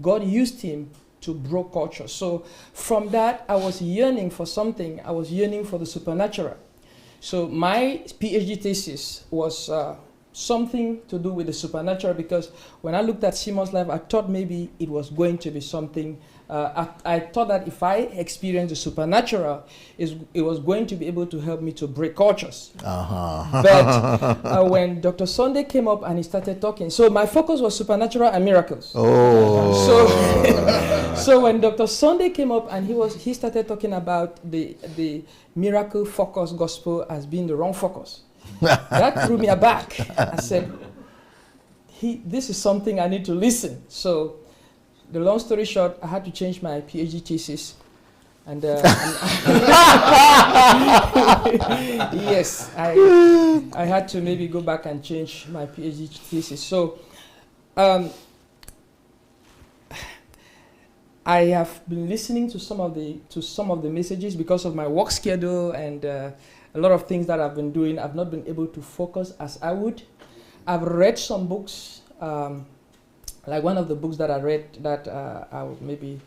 God used him to break culture. So from that, I was yearning for something. I was yearning for the supernatural. So my PhD thesis was something to do with the supernatural, because when I looked at Seymour's life, I thought maybe it was going to be something. I thought that if I experienced the supernatural, it was going to be able to help me to break cultures. But when Dr. Sunday came up and he started talking, so my focus was supernatural and miracles. So when Dr. Sunday came up and he started talking about the miracle focused gospel as being the wrong focus, that threw me aback. I said, this is something I need to listen. So the long story short, I had to change my PhD thesis. And yes, I had to maybe go back and change my PhD thesis. So I have been listening to some of the messages because of my work schedule and a lot of things that I've been doing. I've not been able to focus as I would. I've read some books. Like one of the books that I read that I would maybe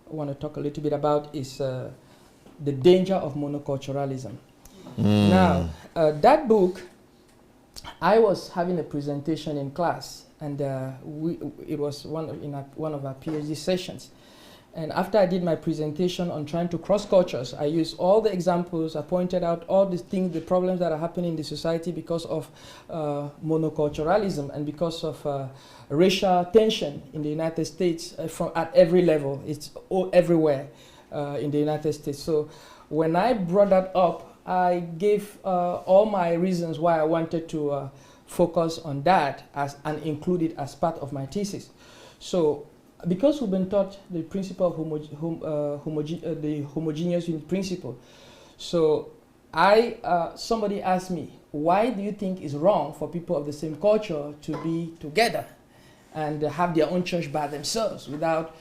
want to talk a little bit about is The Danger of Monoculturalism. Now, that book, I was having a presentation in class, and it was one of our PhD sessions. And after I did my presentation on trying to cross cultures, I used all the examples. I pointed out all the things, the problems that are happening in the society because of monoculturalism and because of racial tension in the United States at every level. It's everywhere in the United States. So when I brought that up, I gave all my reasons why I wanted to focus on that and include it as part of my thesis. So because we've been taught the principle of the homogeneous unit principle, so somebody asked me, why do you think it's wrong for people of the same culture to be together and have their own church by themselves without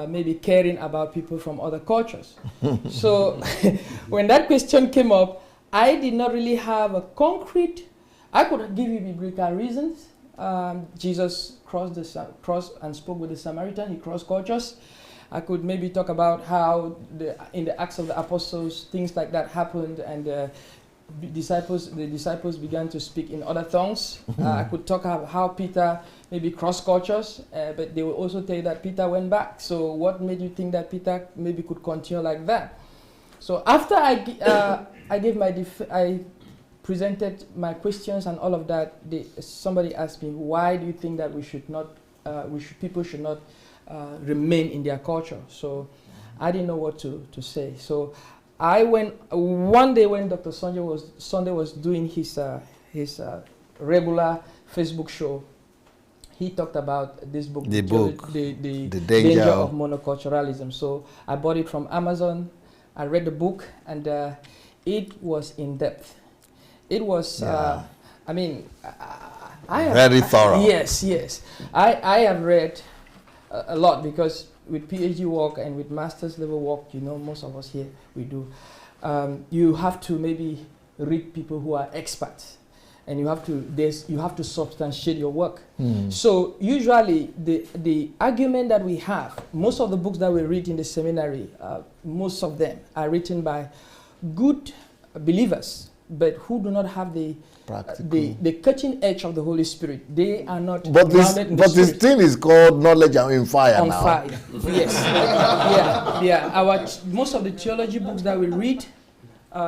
maybe caring about people from other cultures? So when that question came up, I did not really have a concrete. I could give you biblical reasons. Jesus crossed and spoke with the Samaritan. He crossed cultures. I could maybe talk about how in the Acts of the Apostles things like that happened, and the disciples began to speak in other tongues. I could talk about how Peter maybe crossed cultures, but they will also tell you that Peter went back. So what made you think that Peter maybe could continue like that? So after I presented my questions and all of that, somebody asked me, why do you think that people should not remain in their culture? So I didn't know what to say. So I went one day when Dr. Sunday was doing his regular Facebook show. He talked about this book, The danger of monoculturalism. So I bought it from Amazon. I read the book, and it was in depth. It was, I have, very thorough. Yes. I have read a lot, because with PhD work and with master's level work, most of us here, we do. You have to maybe read people who are experts, and you have to substantiate your work. So usually the argument that we have, most of the books that we read in the seminary, most of them are written by good believers, but who do not have the cutting edge of the Holy Spirit. They are not grounded in the Spirit. This thing is called knowledge and fire on now. Fire. Yes. Yeah. Most of the theology books that we read,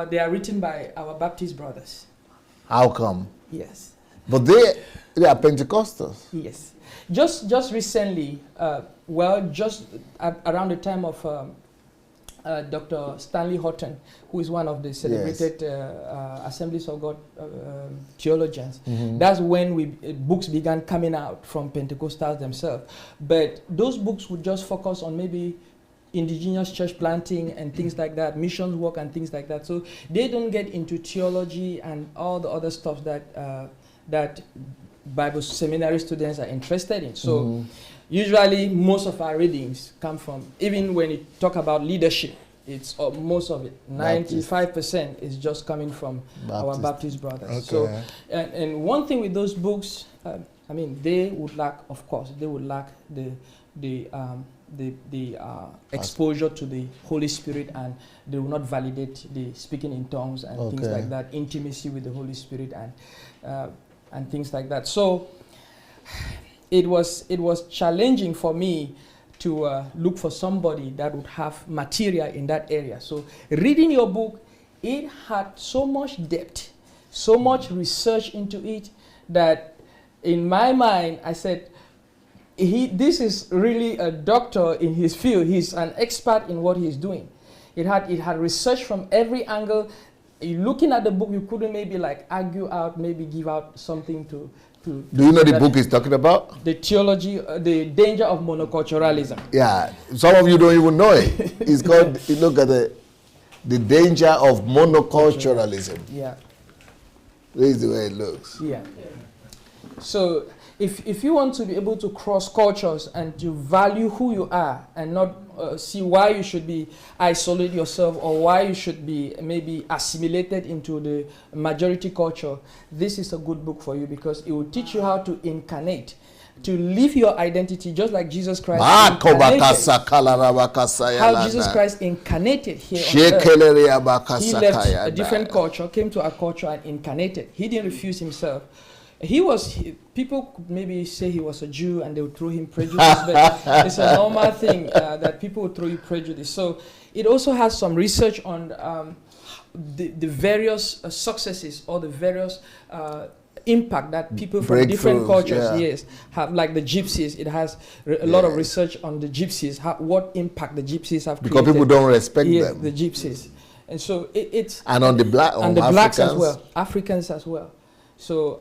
they are written by our Baptist brothers. How come? Yes. But they are Pentecostals. Yes. Just recently, just around the time of Dr. Stanley Horton, who is one of the celebrated Assemblies of God theologians. That's when books began coming out from Pentecostals themselves. But those books would just focus on maybe indigenous church planting and things like that, missions work and things like that. So they don't get into theology and all the other stuff that Bible seminary students are interested in. So usually most of our readings come from, even when you talk about leadership, it's most of it, 95% is just coming from our Baptist brothers. Okay. So, and one thing with those books, they would lack, of course, the exposure to the Holy Spirit, and they will not validate the speaking in tongues and things like that, intimacy with the Holy Spirit and things like that. So it was challenging for me to look for somebody that would have material in that area. So reading your book, it had so much depth, so much research into it, that in my mind I said, this is really a doctor in his field. He's an expert in what he's doing. It had research from every angle. Looking at the book, you couldn't maybe argue out, maybe give out something to. Do you know the book he's talking about? The theology, the danger of monoculturalism. Yeah, some of you don't even know it. It's called, you look at the danger of monoculturalism. Yeah. This is the way it looks. Yeah. So if you want to be able to cross cultures and to value who you are and not see why you should be isolate yourself or why you should be maybe assimilated into the majority culture, this is a good book for you, because it will teach you how to incarnate, to live your identity just like Jesus Christ incarnated. How Jesus Christ incarnated here on earth. He left a different culture, came to our culture and incarnated. He didn't refuse himself. People could maybe say he was a Jew and they would throw him prejudice, but it's a normal thing that people would throw you prejudice. So it also has some research on the various successes or the various impact that people from different cultures have, like the gypsies. It has a lot of research on the gypsies, what impact the gypsies have created. Because people don't respect them. The gypsies. And so it's... And on the blacks as well, Africans as well. So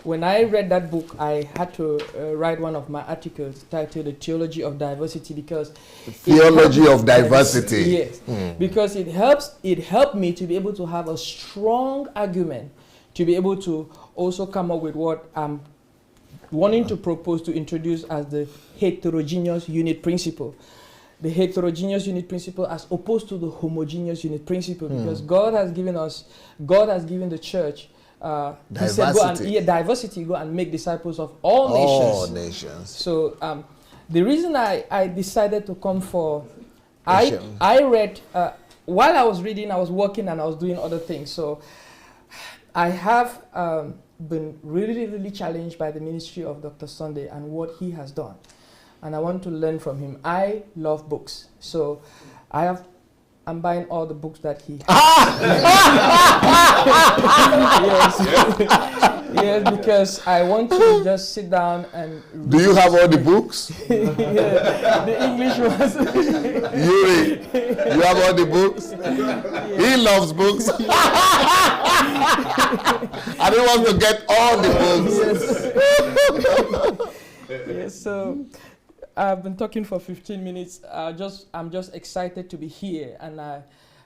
when I read that book, I had to write one of my articles titled "The Theology of Diversity," because theology of diversity. Yes, because it helped me to be able to have a strong argument, to be able to also come up with what I'm wanting to propose to introduce as the heterogeneous unit principle. The heterogeneous unit principle as opposed to the homogeneous unit principle, because God has given the church diversity. Diversity. Go and make disciples of all nations. So the reason I decided to come for, I read, while I was reading, I was working and I was doing other things. So I have been really, really challenged by the ministry of Dr. Sunday and what he has done. And I want to learn from him. I love books. So I'm buying all the books that he has. Yes, because I want to just sit down and Do you have all the books? yeah, the English ones. Yuri, you have all the books? He loves books. And he wants to get all the books. Yes, so I've been talking for 15 minutes. I'm just excited to be here, and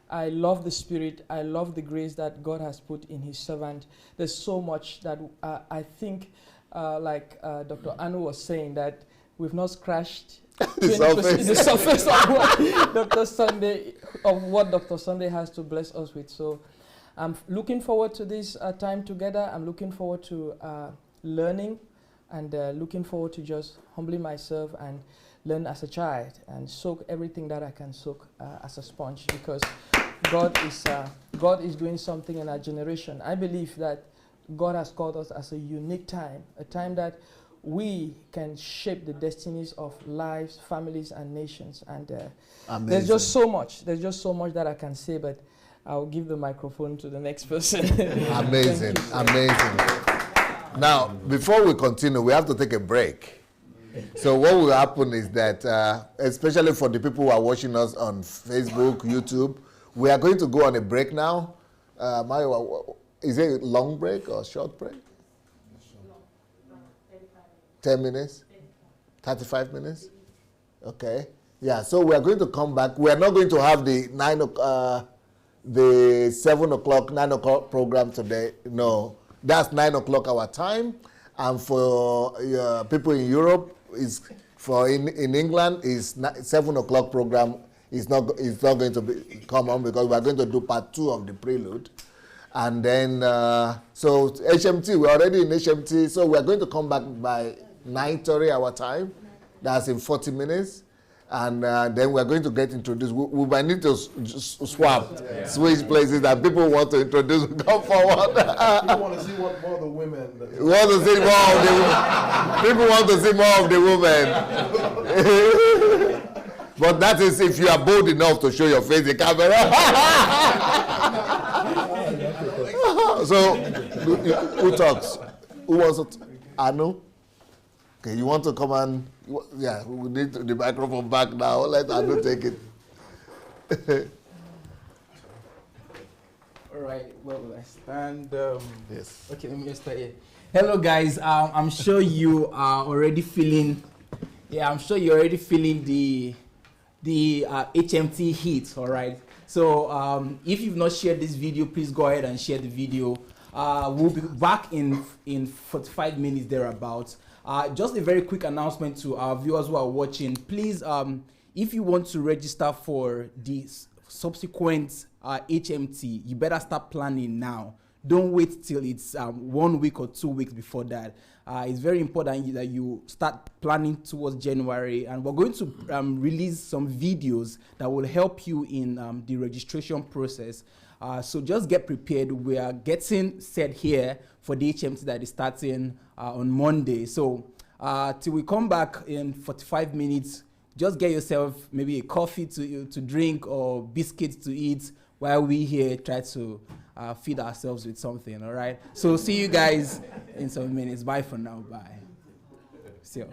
I love the spirit. I love the grace that God has put in His servant. There's so much that I think, like Dr. Anu was saying, that we've not scratched the surface of what Dr. Sunday has to bless us with. So I'm looking forward to this time together. I'm looking forward to learning, and looking forward to just humbling myself and learn as a child and soak everything that I can soak as a sponge, because God is doing something in our generation. I believe that God has called us as a unique time, a time that we can shape the destinies of lives, families, and nations. And there's just so much. There's just so much that I can say, but I'll give the microphone to the next person. Amazing, amazing. Now, before we continue, we have to take a break. So what will happen is that, especially for the people who are watching us on Facebook, YouTube, we are going to go on a break now. Mario, is it a long break or short break? 10 minutes? 35 minutes? Okay. Yeah, so we are going to come back. We are not going to have the 7 o'clock, 9 o'clock program today. No, that's 9 o'clock our time. And for people in Europe, in England, is 7 o'clock program. It's not going to come on, because we are going to do part 2 of the prelude. And then, so HMT, we're already in HMT, so we're going to come back by 9:30 our time. That's in 40 minutes. And then we're going to get introduced. We might need to switch places, that people want to introduce, come forward. People want to see more of the women. We want to see more of the people want to see more of the women. But that is if you are bold enough to show your face in the camera. So, who talks? Who wants to? Anu? Okay, you want to come and... Yeah, we need the microphone back now. Let Anu take it. All right, well, I stand. Yes. Okay, let me just start here. Hello, guys. I'm sure you are already feeling... Yeah, I'm sure you're already feeling the HMT heat, all right? So if you've not shared this video, please go ahead and share the video. We'll be back in 45 minutes thereabouts. Just a very quick announcement to our viewers who are watching. Please, if you want to register for the subsequent HMT, you better start planning now. Don't wait till it's 1 week or 2 weeks before that. It's very important that you start planning towards January, and we're going to release some videos that will help you in the registration process. So just get prepared. We are getting set here for the HMT that is starting on Monday. So till we come back in 45 minutes, just get yourself maybe a coffee to drink or biscuits to eat while we here try to feed ourselves with something, all right? So see you guys in some minutes. Bye for now. Bye. See you.